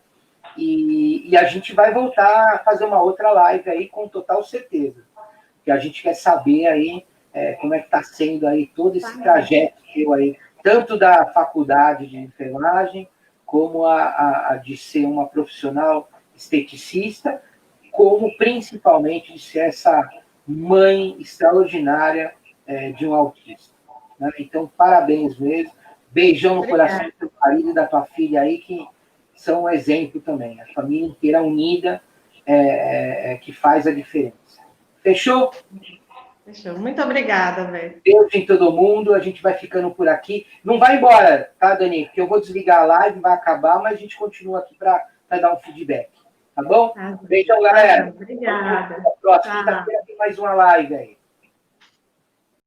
E a gente vai voltar a fazer uma outra live aí com total certeza. Que a gente quer saber aí como é que está sendo aí todo esse trajeto seu aí, tanto da faculdade de enfermagem, como a de ser uma profissional esteticista, como principalmente de ser essa mãe extraordinária de um autista. Né? Então, parabéns mesmo. Beijão no coração do teu marido e da tua filha aí, que são um exemplo também. A família inteira unida que faz a diferença. Fechou? Fechou. Muito obrigada, velho. Beijo em todo mundo. A gente vai ficando por aqui. Não vai embora, tá, Dani? Porque eu vou desligar a live, vai acabar, mas a gente continua aqui para dar um feedback. Tá bom? Beijão, galera. Obrigada. Até a próxima. Quinta-feira tem mais uma live aí.